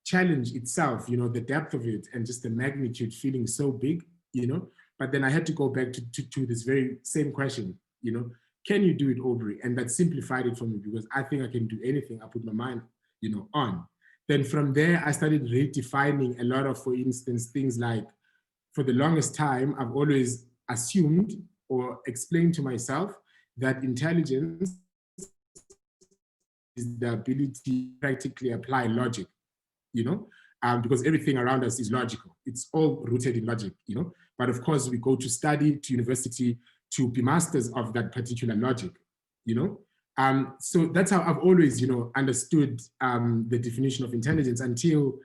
challenge itself, you know, the depth of it and just the magnitude feeling so big, you know. But then I had to go back to this very same question, you know, can you do it, Aubrey? And that simplified it for me because I think I can do anything I put my mind, you know, on. Then from there, I started redefining a lot of, for instance, things like, for the longest time, I've always assumed or explained to myself that intelligence is the ability to practically apply logic, you know, because everything around us is logical. It's all rooted in logic, you know. But of course, we go to study, to university, to be masters of that particular logic, you know. So that's how I've always, you know, understood the definition of intelligence until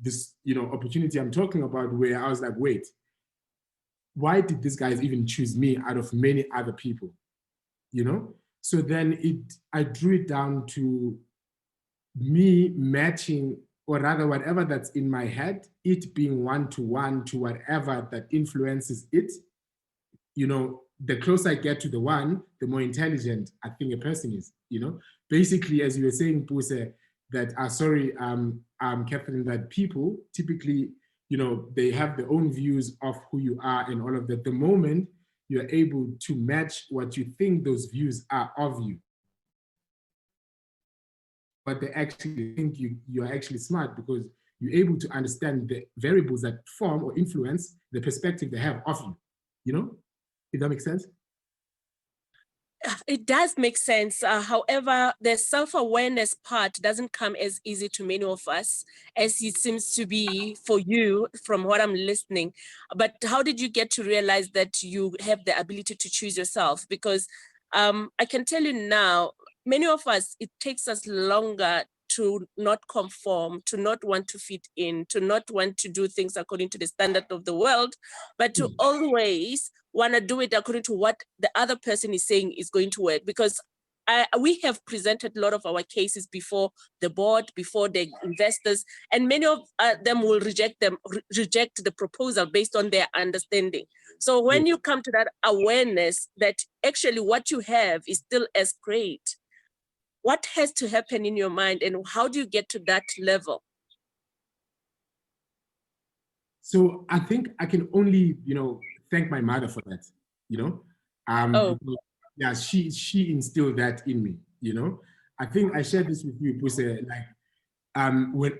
this, you know, opportunity I'm talking about, where I was like, wait, why did these guys even choose me out of many other people, you know? So then I drew it down to me matching, or rather whatever that's in my head, it being one-to-one to whatever that influences it. You know, the closer I get to the one, the more intelligent I think a person is, you know? Basically, as you were saying, Puse, that, Catherine, that people typically, you know, they have their own views of who you are and all of that. The moment you're able to match what you think those views are of you, but they actually think you're actually smart because you're able to understand the variables that form or influence the perspective they have of you, you know? If that makes sense? It does make sense. However, the self-awareness part doesn't come as easy to many of us as it seems to be for you from what I'm listening. But how did you get to realize that you have the ability to choose yourself? Because I can tell you now, many of us, it takes us longer to not conform, to not want to fit in, to not want to do things according to the standard of the world, but to always want to do it according to what the other person is saying is going to work. Because we have presented a lot of our cases before the board, before the investors, and many of them will reject the proposal based on their understanding. So when you come to that awareness that actually what you have is still as great, what has to happen in your mind and how do you get to that level? So I think I can only, you know, thank my mother for that, you know. Because, yeah, she instilled that in me, you know. I think I shared this with you, Puse, like,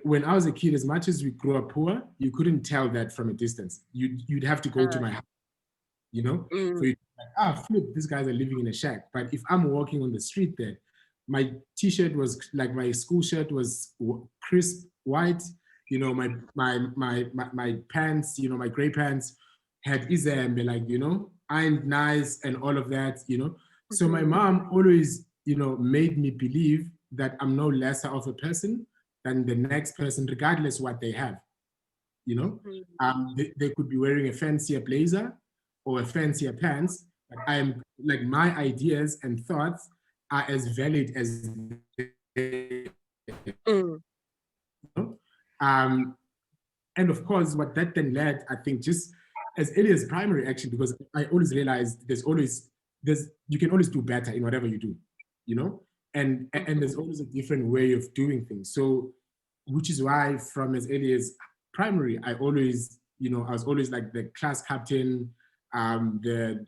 when I was a kid, as much as we grew up poor, you couldn't tell that from a distance. You'd have to go to my house, you know, for you to be like, flip, these guys are living in a shack. But if I'm walking on the street there, my t-shirt was like, my school shirt was crisp white, you know, my pants, you know, my gray pants had izembe, like, you know, ironed nice and all of that, you know. So my mom always, you know, made me believe that I'm no lesser of a person than the next person, regardless what they have, you know. They could be wearing a fancier blazer or a fancier pants, but I'm like, my ideas and thoughts are as valid as they, you know? And of course, what that then led, I think, just as early as primary, actually, because I always realized you can always do better in whatever you do, you know? And there's always a different way of doing things. So, which is why from as early as primary, I was always like the class captain, the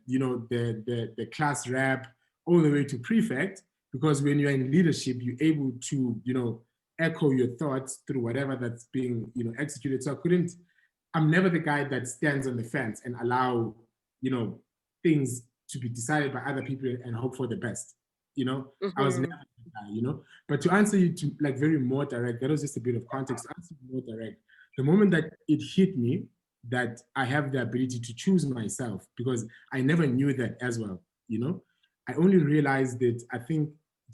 class rep, all the way to prefect, because when you're in leadership, you're able to, you know, echo your thoughts through whatever that's being, you know, executed. So I'm never the guy that stands on the fence and allow, you know, things to be decided by other people and hope for the best. You know, I was Mhm. never that guy, you know. But to answer you to like very more direct, that was just a bit of context. To answer you more direct, the moment that it hit me that I have the ability to choose myself, because I never knew that as well, you know. I only realized that I think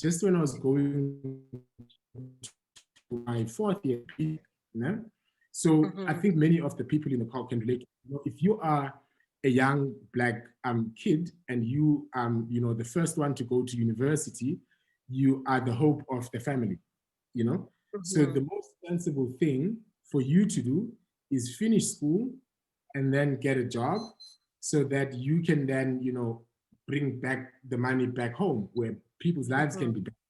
just when I was going to my fourth year, you know. So I think many of the people in the call can relate. You know, if you are a young Black kid and you you know, the first one to go to university, you are the hope of the family, you know. So the most sensible thing for you to do is finish school and then get a job so that you can then, you know, bring back the money back home where people's lives can be better,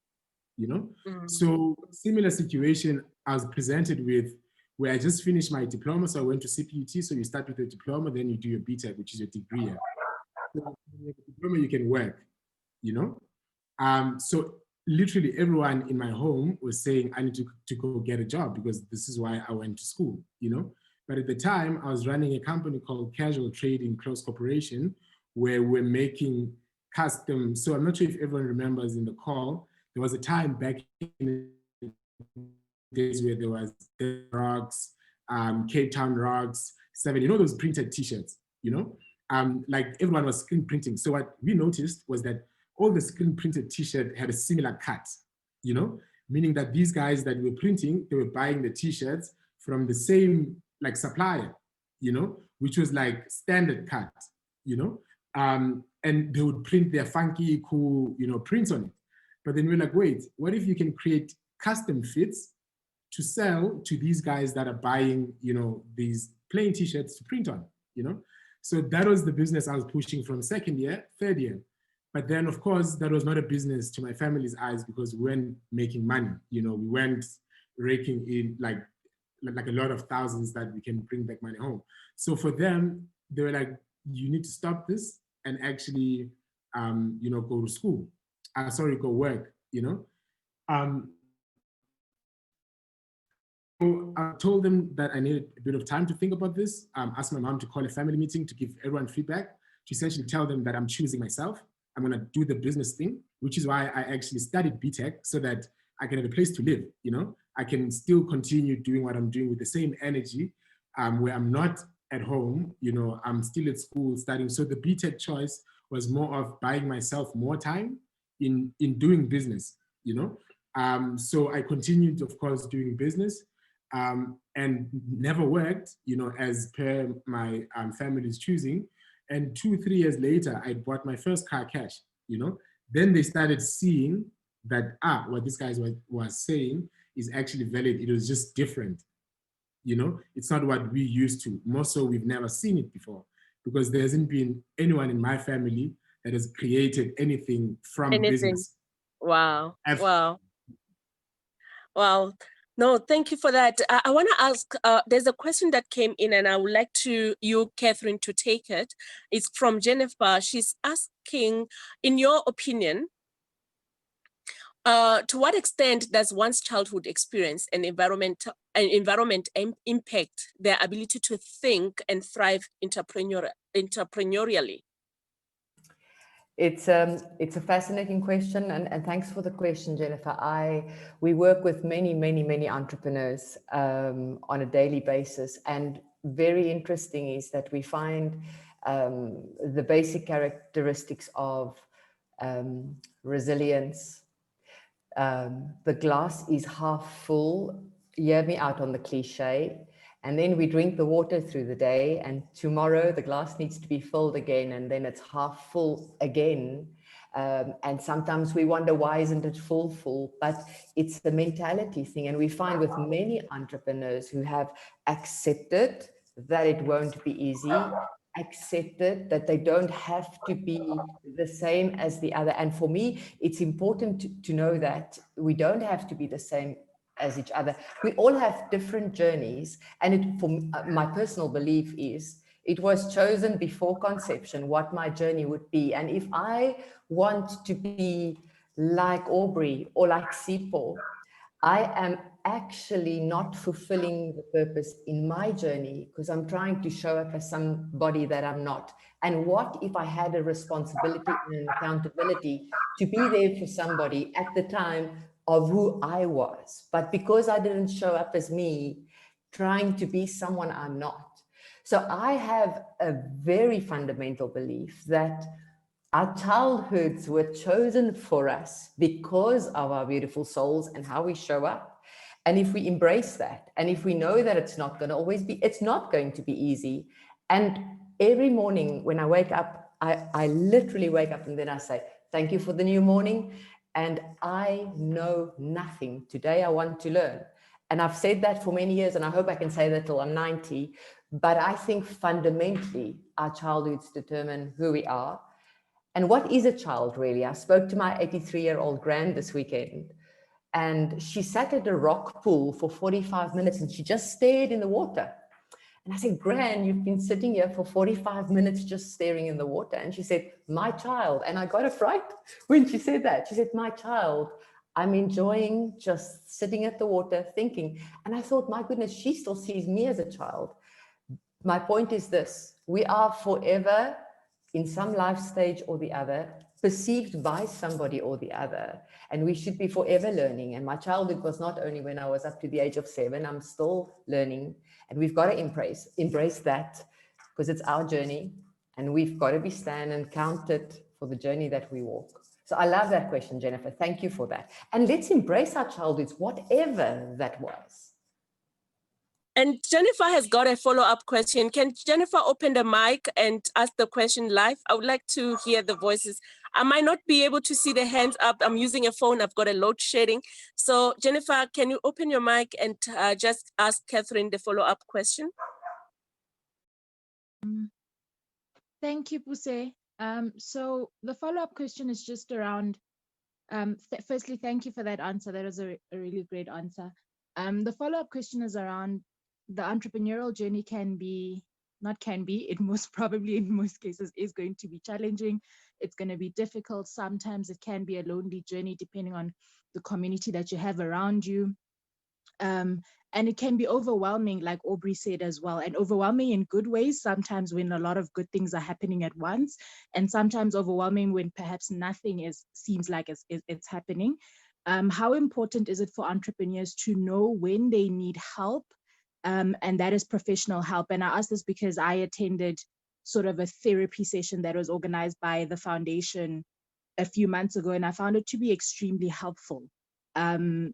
you know. So similar situation I was presented with where I just finished my diploma. So I went to CPUT. So you start with a diploma, then you do your BTech, which is your degree. So with a diploma, you can work, you know. So literally everyone in my home was saying, I need to go get a job because this is why I went to school, you know. But at the time, I was running a company called Casual Trading Close Corporation, where we're making custom. So I'm not sure if everyone remembers in the call, there was a time back in the days where there was rocks, Cape Town rocks, 7, you know, those printed t-shirts, you know, like everyone was screen printing. So what we noticed was that all the screen printed t-shirt had a similar cut, you know, meaning that these guys that were printing, they were buying the t-shirts from the same like supplier, you know, which was like standard cut, you know, and they would print their funky, cool, you know, prints on it. But then we're like, wait, what if you can create custom fits to sell to these guys that are buying, you know, these plain t-shirts to print on, you know? So that was the business I was pushing from second year, third year. But then, of course, that was not a business to my family's eyes because we weren't making money. You know, we weren't raking in like a lot of thousands that we can bring back money home. So for them, they were like, you need to stop this and actually, you know, go to school. Go work, you know. So I told them that I needed a bit of time to think about this. Asked my mom to call a family meeting to give everyone feedback, to essentially tell them that I'm choosing myself. I'm going to do the business thing, which is why I actually studied BTech so that I can have a place to live. You know, I can still continue doing what I'm doing with the same energy, where I'm not at home. You know, I'm still at school studying. So the BTech choice was more of buying myself more time in doing business. You know, so I continued, of course, doing business. And never worked, you know, as per my family's choosing. And 2-3 years later, I bought my first car cash, you know. Then they started seeing that, what this guy was saying is actually valid. It was just different, you know. It's not what we used to. More so, we've never seen it before because there hasn't been anyone in my family that has created anything from business. Wow. Wow. Wow. No, thank you for that. I want to ask, there's a question that came in and I would like you, Catherine, to take it. It's from Jennifer. She's asking, in your opinion, to what extent does one's childhood experience and environment impact their ability to think and thrive entrepreneurially? It's a fascinating question, and thanks for the question, Jennifer. We work with many entrepreneurs on a daily basis, and very interesting is that we find the basic characteristics of resilience. The glass is half full. Hear me out on the cliche. And then we drink the water through the day, and tomorrow the glass needs to be filled again, and then it's half full again. And sometimes we wonder, why isn't it full? But it's the mentality thing. And we find with many entrepreneurs who have accepted that it won't be easy, accepted that they don't have to be the same as the other. And for me, it's important to know that we don't have to be the same as each other. We all have different journeys, and my personal belief is it was chosen before conception what my journey would be. And if I want to be like Aubrey or like Sipho, I am actually not fulfilling the purpose in my journey because I'm trying to show up as somebody that I'm not. And what if I had a responsibility and an accountability to be there for somebody at the time of who I was, but because I didn't show up as me, trying to be someone I'm not. So I have a very fundamental belief that our childhoods were chosen for us because of our beautiful souls and how we show up. And if we embrace that, and if we know that it's not going to always be, it's not going to be easy. And every morning when I wake up, I literally wake up and then I say, thank you for the new morning. And I know nothing. Today I want to learn. And I've said that for many years, and I hope I can say that till I'm 90. But I think fundamentally, our childhoods determine who we are. And what is a child really? I spoke to my 83-year-old grand this weekend, and she sat at a rock pool for 45 minutes and she just stared in the water. And I said, Gran, you've been sitting here for 45 minutes just staring in the water. And she said, my child. And I got a fright when she said that. She said, my child, I'm enjoying just sitting at the water thinking. And I thought, my goodness, she still sees me as a child. My point is this: we are forever in some life stage or the other, perceived by somebody or the other, and we should be forever learning. And my childhood was not only when I was up to the age of 7, I'm still learning, and we've got to embrace that, because it's our journey, and we've got to be stand and counted for the journey that we walk. So I love that question, Jennifer. Thank you for that. And let's embrace our childhoods, whatever that was. And Jennifer has got a follow-up question. Can Jennifer open the mic and ask the question live? I would like to hear the voices. I might not be able to see the hands up. I'm using a phone. I've got a load shedding. So Jennifer, can you open your mic and just ask Catherine the follow-up question? Thank you, Puse. So the follow-up question is just around, firstly, thank you for that answer. That was a really great answer. The follow-up question is around the entrepreneurial journey it most probably in most cases is going to be challenging. It's going to be difficult. Sometimes it can be a lonely journey depending on the community that you have around you. And it can be overwhelming, like Aubrey said as well, and overwhelming in good ways, sometimes when a lot of good things are happening at once, and sometimes overwhelming when perhaps nothing seems like it's happening. How important is it for entrepreneurs to know when they need help? And that is professional help. And I ask this because I attended sort of a therapy session that was organized by the foundation a few months ago, and I found it to be extremely helpful. And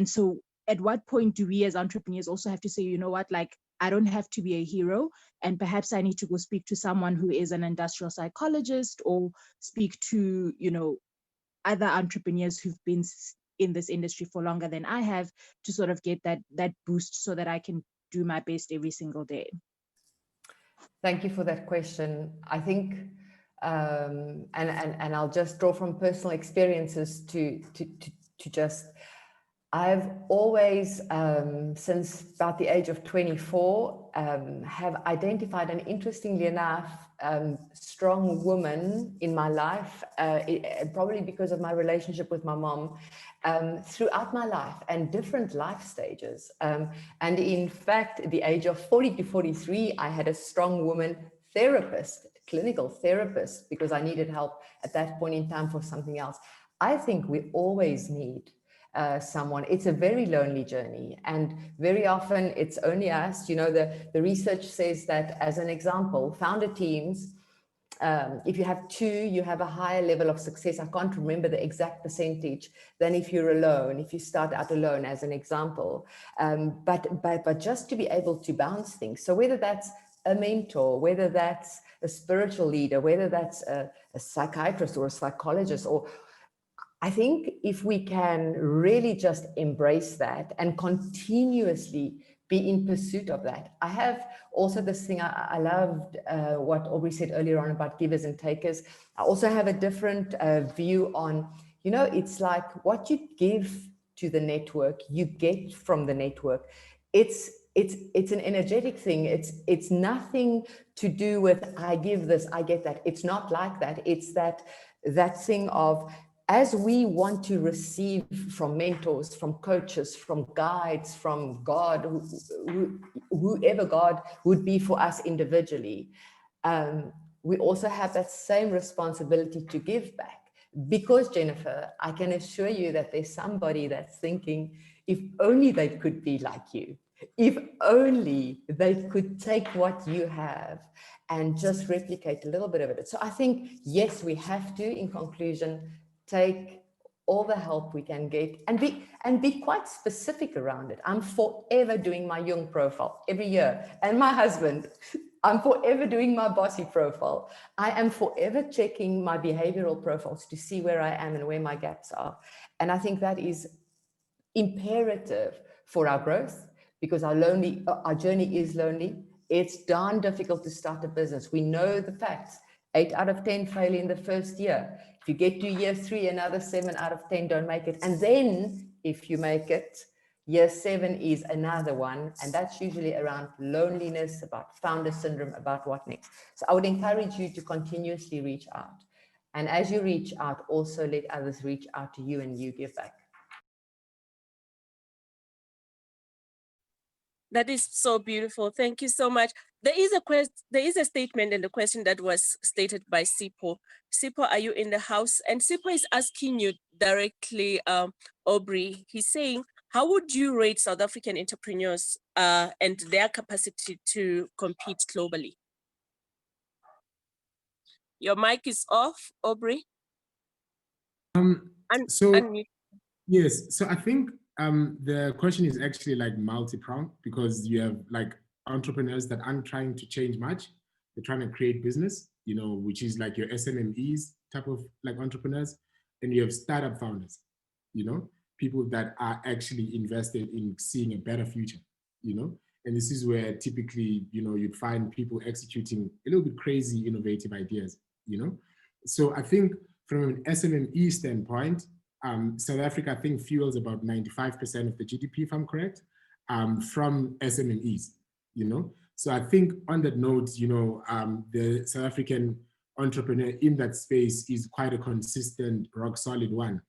so at what point do we as entrepreneurs also have to say, you know what, like, I don't have to be a hero, and perhaps I need to go speak to someone who is an industrial psychologist, or speak to, other entrepreneurs who've been in this industry for longer than I have, to sort of get that boost so that I can do my best every single day. Thank you for that question. I think, and I'll just draw from personal experiences to just, I've always, since about the age of 24, have identified an, interestingly enough, strong woman in my life, probably because of my relationship with my mom, throughout my life and different life stages. And in fact, at the age of 40 to 43, I had a strong woman therapist, clinical therapist, because I needed help at that point in time for something else. I think we always need someone. It's a very lonely journey, and very often it's only us. The research says that, as an example, founder teams, if you have 2, you have a higher level of success. I can't remember the exact percentage than if you're alone, if you start out alone, as an example. But just to be able to bounce things. So whether that's a mentor, whether that's a spiritual leader, whether that's a psychiatrist or a psychologist, or I think if we can really just embrace that and continuously be in pursuit of that. I have also this thing, I loved what Aubrey said earlier on about givers and takers. I also have a different view on, it's like what you give to the network, you get from the network. It's an energetic thing. It's nothing to do with I give this, I get that. It's not like that. It's that thing of as we want to receive from mentors, from coaches, from guides, from God, whoever God would be for us individually, we also have that same responsibility to give back. Because, Jennifer, I can assure you that there's somebody that's thinking, if only they could be like you, if only they could take what you have and just replicate a little bit of it. So I think, yes, we have to, in conclusion, take all the help we can get and be quite specific around it. I'm forever doing my Jung profile every year, and my husband, I'm forever doing my bossy profile. I am forever checking my behavioral profiles to see where I am and where my gaps are. And I think that is imperative for our growth, because our journey is lonely. It's darn difficult to start a business. We know the facts. 8 out of 10 fail in the first year. If you get to year 3, another 7 out of 10 don't make it. And then if you make it, year 7 is another one. And that's usually around loneliness, about founder syndrome, about what next. So I would encourage you to continuously reach out. And as you reach out, also let others reach out to you and you give back. That is so beautiful. Thank you so much. There is a statement in the question that was stated by Sipo. Sipo, are you in the house? And Sipo is asking you directly, Aubrey. He's saying, how would you rate South African entrepreneurs and their capacity to compete globally? Your mic is off, Aubrey. Yes, so I think the question is actually like multi-pronged, because you have like entrepreneurs that aren't trying to change much. They're trying to create business, which is like your SMMEs type of like entrepreneurs. And you have startup founders, people that are actually invested in seeing a better future, and this is where typically, you'd find people executing a little bit crazy, innovative ideas, So I think from an SMME standpoint, South Africa, I think, fuels about 95% of the GDP, if I'm correct, from SMMEs, So I think on that note, the South African entrepreneur in that space is quite a consistent, rock solid one,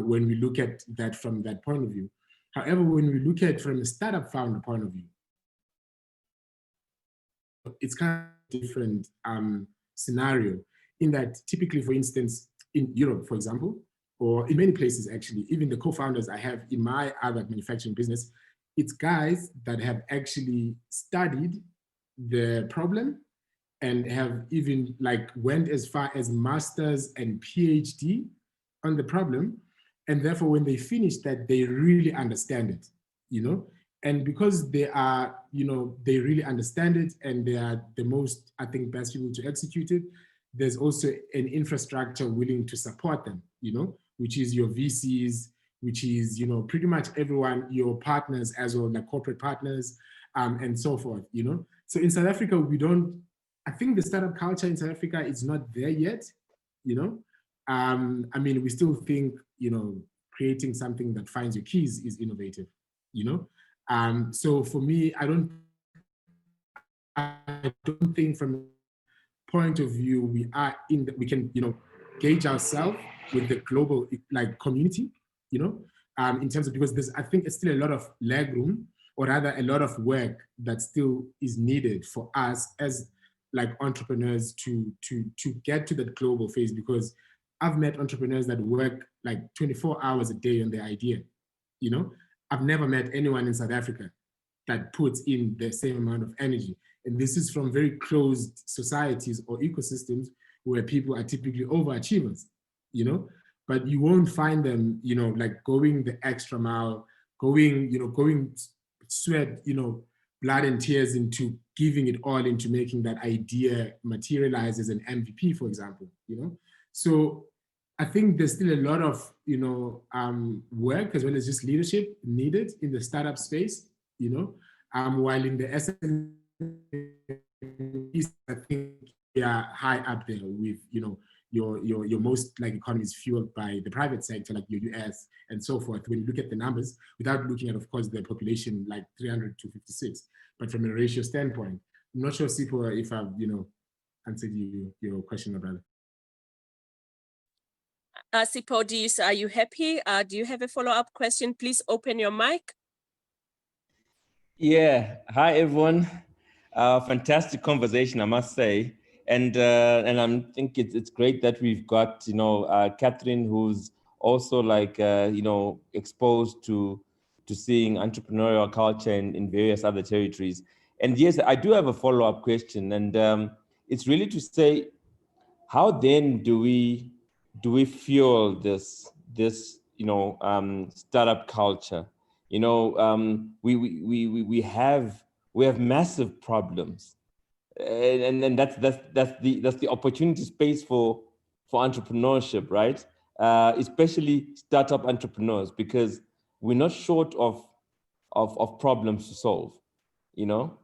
when we look at that from that point of view. However, when we look at from a startup founder point of view, it's kind of a different scenario, in that typically, for instance, in Europe, for example, or in many places, actually, even the co-founders I have in my other manufacturing business, it's guys that have actually studied the problem and have even like went as far as masters and PhD on the problem. And therefore, when they finish that, they really understand it, And because they are, they really understand it, and they are the most, I think, best people to execute it, there's also an infrastructure willing to support them, which is your VCs, which is, pretty much everyone, your partners as well, like corporate partners, and so forth, So in South Africa, I think the startup culture in South Africa is not there yet, I mean, we still think, creating something that finds your keys is innovative, So for me, I don't think from point of view we can gauge ourselves with the global like community, in terms of, because I think it's still a lot of leg room, or rather a lot of work that still is needed for us as like entrepreneurs to get to that global phase, because I've met entrepreneurs that work like 24 hours a day on their idea, I've never met anyone in South Africa that puts in the same amount of energy. And this is from very closed societies or ecosystems where people are typically overachievers, but you won't find them, like going the extra mile, going sweat, blood and tears into giving it all into making that idea materialize as an MVP, for example, So I think there's still a lot of, work as well as just leadership needed in the startup space, while in the SME, I think they are high up there with, your most like economies fueled by the private sector, like your US and so forth. When you look at the numbers, without looking at, of course, the population, like 300 to 56, but from a ratio standpoint, I'm not sure, Sipo, if I've, answered your question, my brother. Sipho, are you happy? Do you have a follow-up question? Please open your mic. Yeah. Hi, everyone. Fantastic conversation, I must say. And I think it's great that we've got, Catherine, who's also like, exposed to seeing entrepreneurial culture in various other territories. And yes, I do have a follow-up question. And it's really to say, how then do we fuel this startup culture? We have massive problems, and that's the opportunity space for entrepreneurship, right? Especially startup entrepreneurs, because we're not short of problems to solve, you know.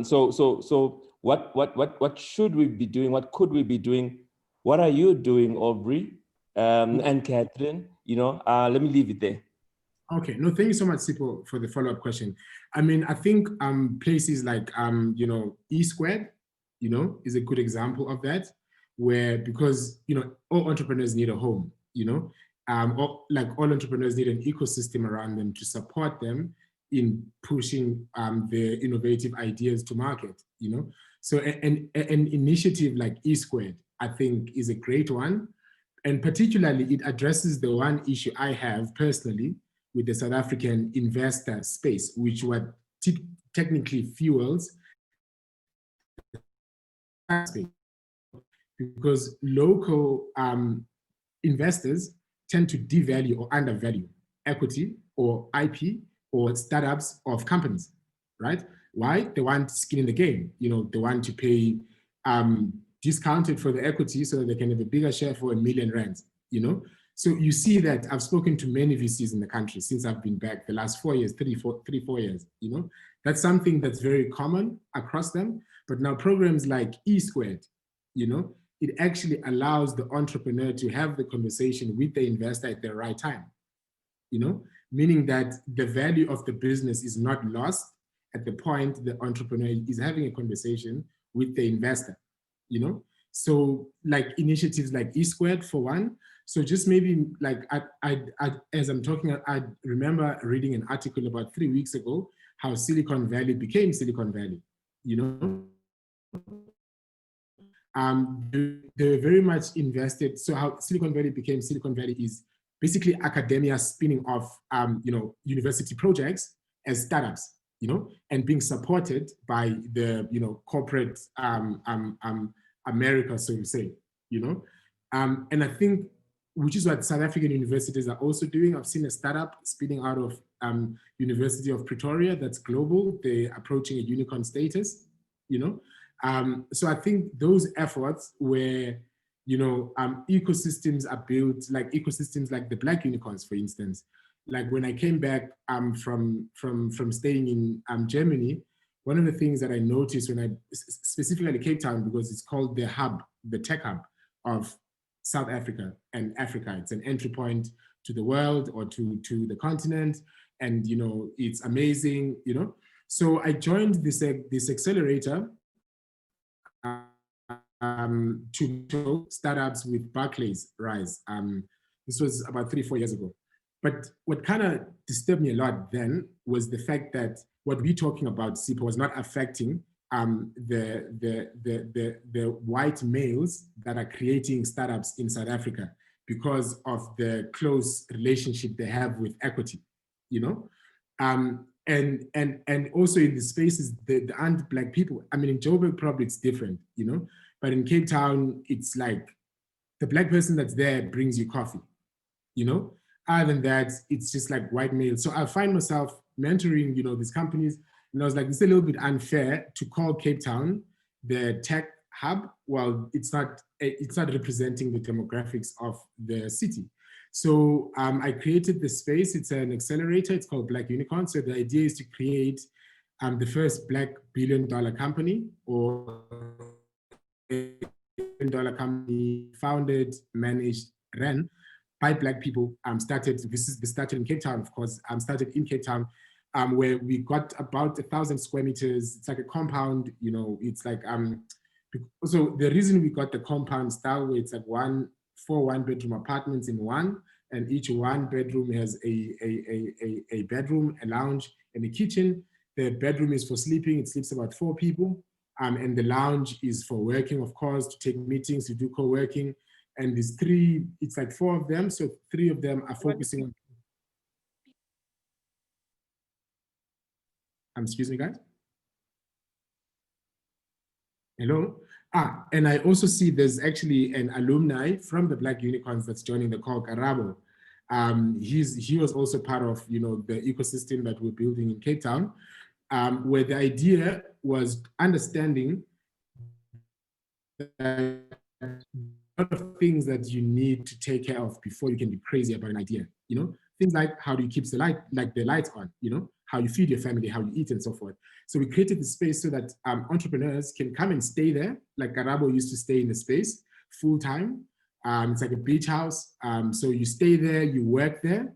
So what should we be doing? What could we be doing? What are you doing, Aubrey, and Catherine? Let me leave it there. Okay, no, thank you so much, Sipho, for the follow-up question. I mean, I think places like E Squared, is a good example of that, where because all entrepreneurs need a home, all entrepreneurs need an ecosystem around them to support them in pushing their innovative ideas to market. So an initiative like E Squared, I think, is a great one, and particularly it addresses the one issue I have personally with the South African investor space, which what technically fuels space, because local investors tend to devalue or undervalue equity or IP or startups of companies, right? Why? They want skin in the game. They want to pay discounted for the equity so that they can have a bigger share for R1 million, So you see that I've spoken to many VCs in the country since I've been back the last 4 years, 4 years, That's something that's very common across them. But now programs like E Squared, it actually allows the entrepreneur to have the conversation with the investor at the right time, meaning that the value of the business is not lost at the point the entrepreneur is having a conversation with the investor, So like initiatives like E Squared for one. So just maybe like as I'm talking, I remember reading an article about 3 weeks ago, how Silicon Valley became Silicon Valley, They're very much invested. So how Silicon Valley became Silicon Valley is basically academia spinning off, university projects as startups, and being supported by the, corporate America, so to say, and I think, which is what South African universities are also doing. I've seen a startup spinning out of University of Pretoria that's global. They're approaching a unicorn status, So I think those efforts where, ecosystems are built, like ecosystems like the Black Unicorns, for instance. Like when I came back from staying in Germany, one of the things that I noticed when I, specifically Cape Town, because it's called the hub, the tech hub of South Africa and Africa. It's an entry point to the world or to the continent. And, it's amazing, So I joined this accelerator to startups with Barclays Rise. This was about 3-4 years ago. But what kind of disturbed me a lot then was the fact that what we're talking about, Sipho, was not affecting the white males that are creating startups in South Africa because of the close relationship they have with equity, and also in the spaces there aren't Black people. I mean, in Joburg probably it's different, but in Cape Town it's like the Black person that's there brings you coffee, Other than that, it's just like white males. So I find myself mentoring, these companies. And I was like, it's a little bit unfair to call Cape Town the tech hub while it's not representing the demographics of the city. So I created the space. It's an accelerator. It's called Black Unicorn. So the idea is to create the first Black billion-dollar company, or billion-dollar company founded, managed, ran by Black people. Started in Cape Town, of course. Started in Cape Town, where we got about 1,000 square meters. It's like a compound, it's like, so the reason we got the compound style where it's like one 4 one-bedroom apartments in one, and each one bedroom has a bedroom, a lounge, and a kitchen. The bedroom is for sleeping. It sleeps about 4 people. And the lounge is for working, of course, to take meetings, to do co-working. And there's 3, it's like 4 of them. So 3 of them are focusing on, excuse me, guys. Hello? And I also see there's actually an alumni from the Black Unicorns that's joining the call, Karabo. He was also part of, you know, the ecosystem that we're building in Cape Town, where the idea was understanding that a lot of things that you need to take care of before you can be crazy about an idea, you know, things like how do you keep the lights on, you know, how you feed your family, how you eat, and so forth. So we created the space so that entrepreneurs can come and stay there, like Karabo used to stay in the space full time. It's like a beach house. So you stay there, you work there,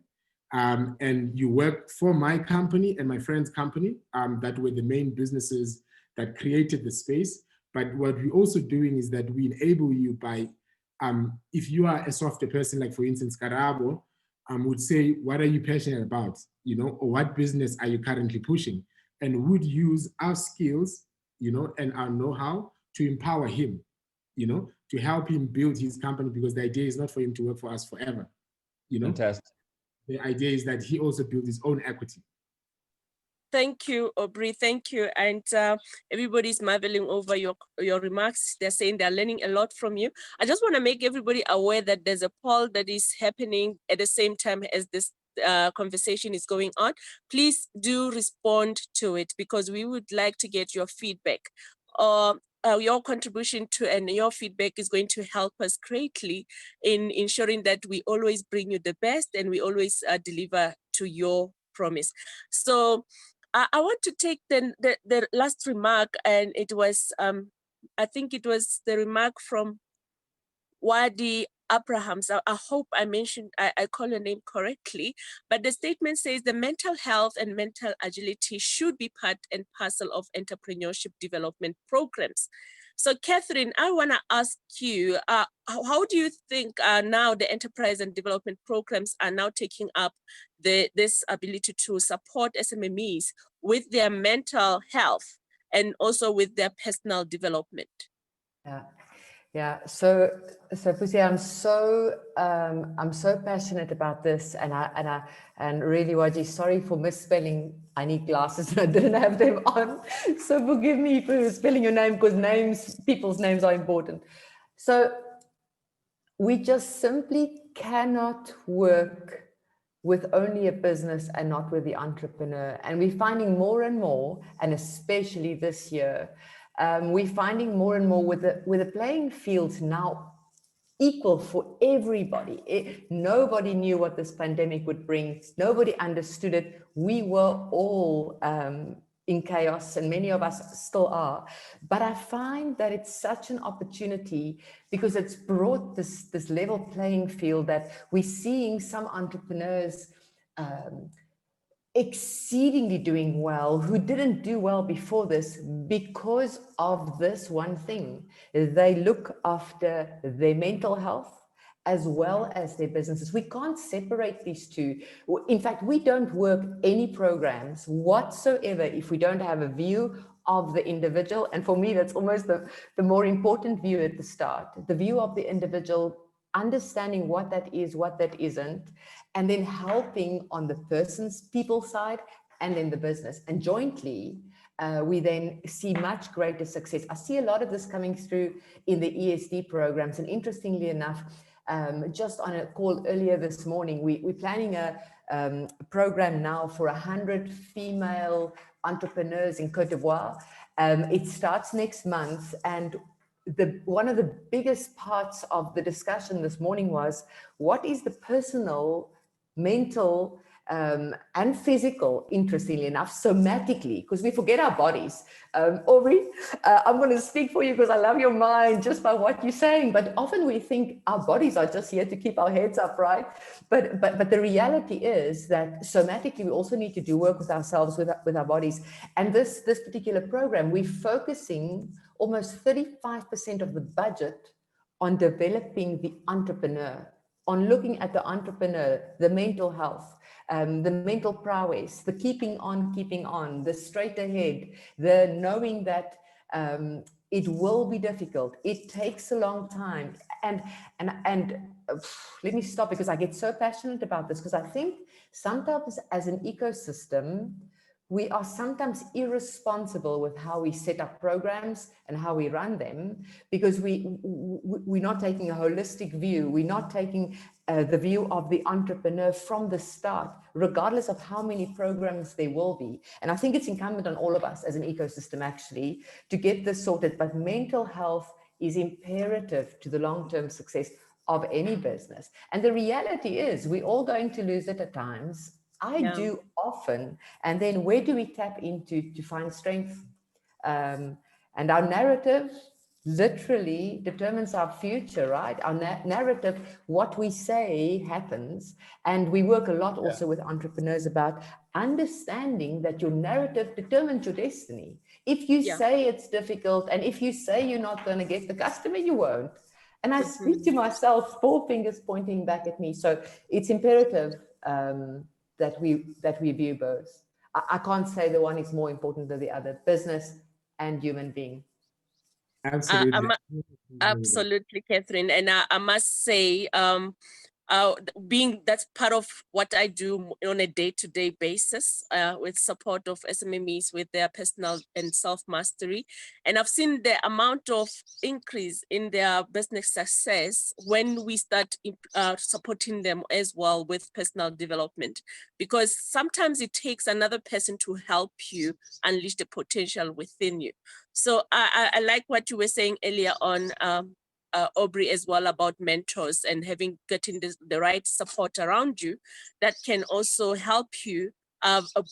and you work for my company and my friend's company. That were the main businesses that created the space. But what we're also doing is that we enable you by, if you are a software person, like for instance, Karabo, would say, what are you passionate about? You know, or what business are you currently pushing? And would use our skills, you know, and our know-how to empower him, you know, to help him build his company, because the idea is not for him to work for us forever, you know. Fantastic. The idea is that he also builds his own equity. Thank you, Aubrey. Thank you. And everybody's marveling over your remarks. They're saying they're learning a lot from you. I just want to make everybody aware that there's a poll that is happening at the same time as this conversation is going on. Please do respond to it, because we would like to get your feedback. Your contribution to and your feedback is going to help us greatly in ensuring that we always bring you the best and we always deliver to your promise. So I want to take the last remark, and it was, I think it was the remark from Wadi Abrahams. I hope I call your name correctly, but the statement says the mental health and mental agility should be part and parcel of entrepreneurship development programs. So Catherine, I want to ask you, how do you think now the enterprise and development programs are now taking up this ability to support SMMEs with their mental health and also with their personal development? Yeah. So Pusi, I'm so passionate about this, and really, Waji, sorry for misspelling. I need glasses and I didn't have them on, so forgive me for spelling your name, because people's names are important. So we just simply cannot work with only a business and not with the entrepreneur. And we're finding more and more, and especially this year, we're finding more and more with the playing field now equal for everybody. Nobody knew what this pandemic would bring. Nobody understood it. We were all in chaos, and many of us still are. But I find that it's such an opportunity, because it's brought this level playing field that we're seeing some entrepreneurs exceedingly doing well, who didn't do well before this, because of this one thing. They look after their mental health as well as their businesses. We can't separate these two. In fact, we don't work any programs whatsoever if we don't have a view of the individual. And for me, that's almost the more important view at the start, the view of the individual, understanding what that is, what that isn't, and then helping on the people side and then the business. And jointly, we then see much greater success. I see a lot of this coming through in the ESD programs. And interestingly enough, just on a call earlier this morning, we're planning a program now for 100 female entrepreneurs in Côte d'Ivoire. It starts next month, and one of the biggest parts of the discussion this morning was, what is the personal, mental, and physical, interestingly enough, somatically, because we forget our bodies. Aubrey, I'm going to speak for you because I love your mind just by what you're saying, but often we think our bodies are just here to keep our heads up, right? But the reality is that somatically we also need to do work with ourselves, with our bodies. And this particular program, we're focusing almost 35% of the budget on developing the entrepreneur, on looking at the entrepreneur, the mental health, the mental prowess, the keeping on, the straight ahead, the knowing that it will be difficult. It takes a long time. And let me stop, because I get so passionate about this, because I think sometimes as an ecosystem, we are sometimes irresponsible with how we set up programs and how we run them, because we're not taking a holistic view. We're not taking the view of the entrepreneur from the start, regardless of how many programs there will be. And I think it's incumbent on all of us as an ecosystem, actually, to get this sorted. But mental health is imperative to the long-term success of any business. And the reality is we're all going to lose it at times. I do often. And then where do we tap into to find strength? And our narrative literally determines our future, right? Our narrative, what we say happens. And we work a lot also with entrepreneurs about understanding that your narrative determines your destiny. If you say it's difficult, and if you say you're not going to get the customer, you won't. And I speak to myself, 4 fingers pointing back at me. So it's imperative that we view both. I can't say the one is more important than the other, business and human being. Absolutely. Absolutely, Catherine. And I must say, being that's part of what I do on a day-to-day basis with support of SMMEs with their personal and self-mastery. And I've seen the amount of increase in their business success when we start supporting them as well with personal development, because sometimes it takes another person to help you unleash the potential within you. So I like what you were saying earlier on, Aubrey, as well, about mentors and getting the right support around you that can also help you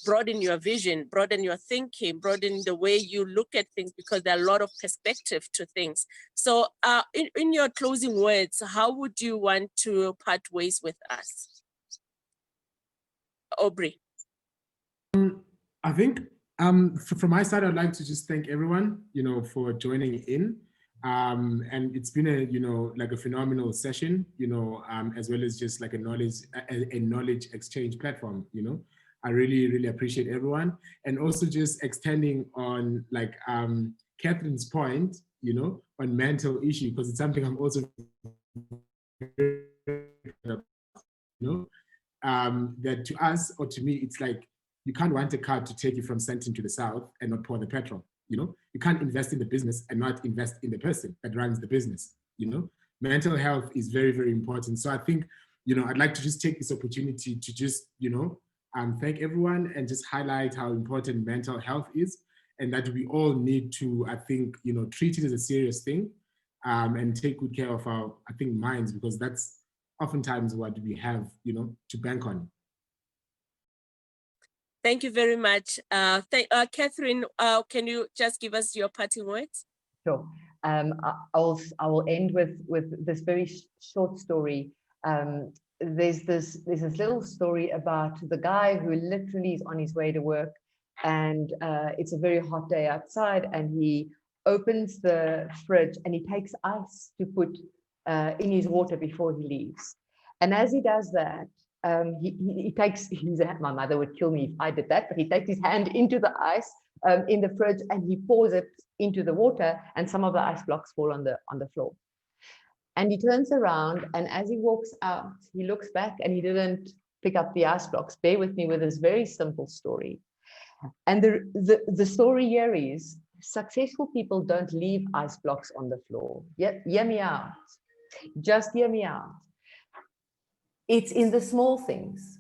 broaden your vision, broaden your thinking, broaden the way you look at things, because there are a lot of perspective to things. So in your closing words, how would you want to part ways with us? Aubrey. I think from my side, I'd like to just thank everyone, for joining in. And it's been a phenomenal session, as well as just like a knowledge exchange platform, I really, really appreciate everyone. And also just extending on Catherine's point, on mental issue, because it's something I'm also, that to us or to me, it's like, you can't want a car to take you from Sandton to the south and not pour the petrol. You can't invest in the business and not invest in the person that runs the business. Mental health is very, very important. So I think, I'd like to just take this opportunity to just, thank everyone and just highlight how important mental health is, and that we all need to, I think, treat it as a serious thing, and take good care of our, I think, minds, because that's oftentimes what we have, to bank on. Thank you very much. Catherine, can you just give us your parting words? Sure. I will end with this very short story. There's this little story about the guy who literally is on his way to work, and it's a very hot day outside, and he opens the fridge and he takes ice to put in his water before he leaves. And as he does that, he takes his hand. My mother would kill me if I did that, but he takes his hand into the ice in the fridge and he pours it into the water, and some of the ice blocks fall on the floor. And he turns around, and as he walks out, he looks back and he didn't pick up the ice blocks. Bear with me with this very simple story. And the story here is, successful people don't leave ice blocks on the floor. Hear me out. Just hear me out. It's in the small things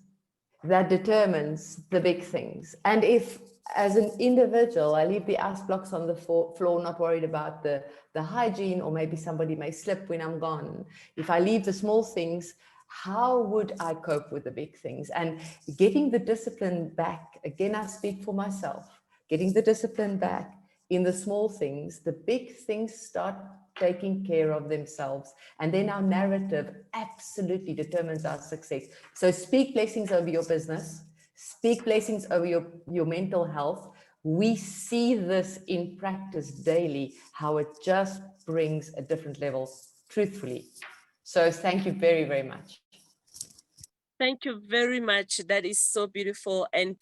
that determines the big things. And if, as an individual, I leave the ice blocks on the floor, not worried about the hygiene, or maybe somebody may slip when I'm gone. If I leave the small things, how would I cope with the big things? And getting the discipline back, again, I speak for myself, getting the discipline back in the small things, the big things start taking care of themselves. And then our narrative absolutely determines our success. So speak blessings over your business, speak blessings over your mental health. We see this in practice daily, how it just brings a different level truthfully. So thank you very, very much. Thank you very much. That is so beautiful. And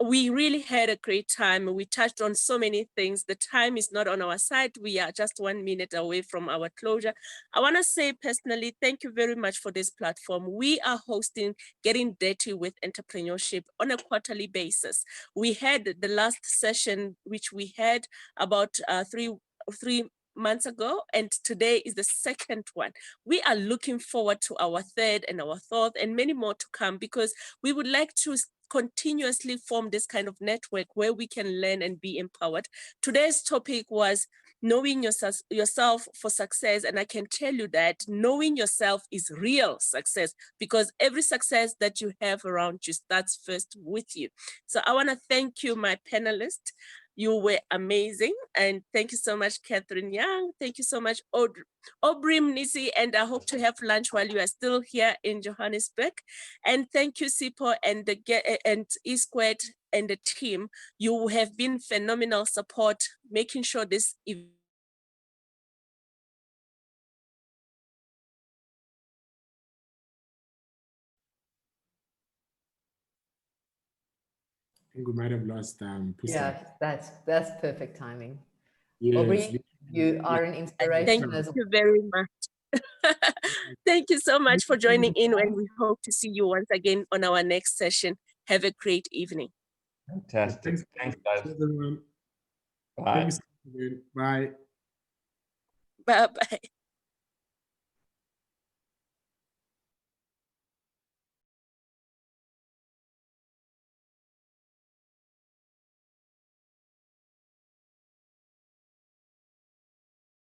we really had a great time. We touched on so many things. The time is not on our side. We are just 1 minute away from our closure. I want to say personally, thank you very much for this platform. We are hosting Getting Dirty with Entrepreneurship on a quarterly basis. We had the last session, which we had about three months ago, and today is the second one. We are looking forward to our third and our fourth and many more to come, because we would like to continuously form this kind of network where we can learn and be empowered. Today's topic was knowing yourself for success. And I can tell you that knowing yourself is real success, because every success that you have around you starts first with you. So I want to thank you, my panelists. You were amazing. And thank you so much, Catherine Young. Thank you so much, Aubrey, Mnisi, and I hope to have lunch while you are still here in Johannesburg. And thank you, Sipo and E-Squared and the team. You have been phenomenal support, making sure this event. I think we might have lost Puse. Yeah, that's perfect timing. Yes. Aubrey, you are an inspiration. Thank you very much. Thank you so much for joining in, and we hope to see you once again on our next session. Have a great evening. Fantastic. Thanks, guys. Cheers, everyone. Bye. Thank you so much. Bye. Bye-bye.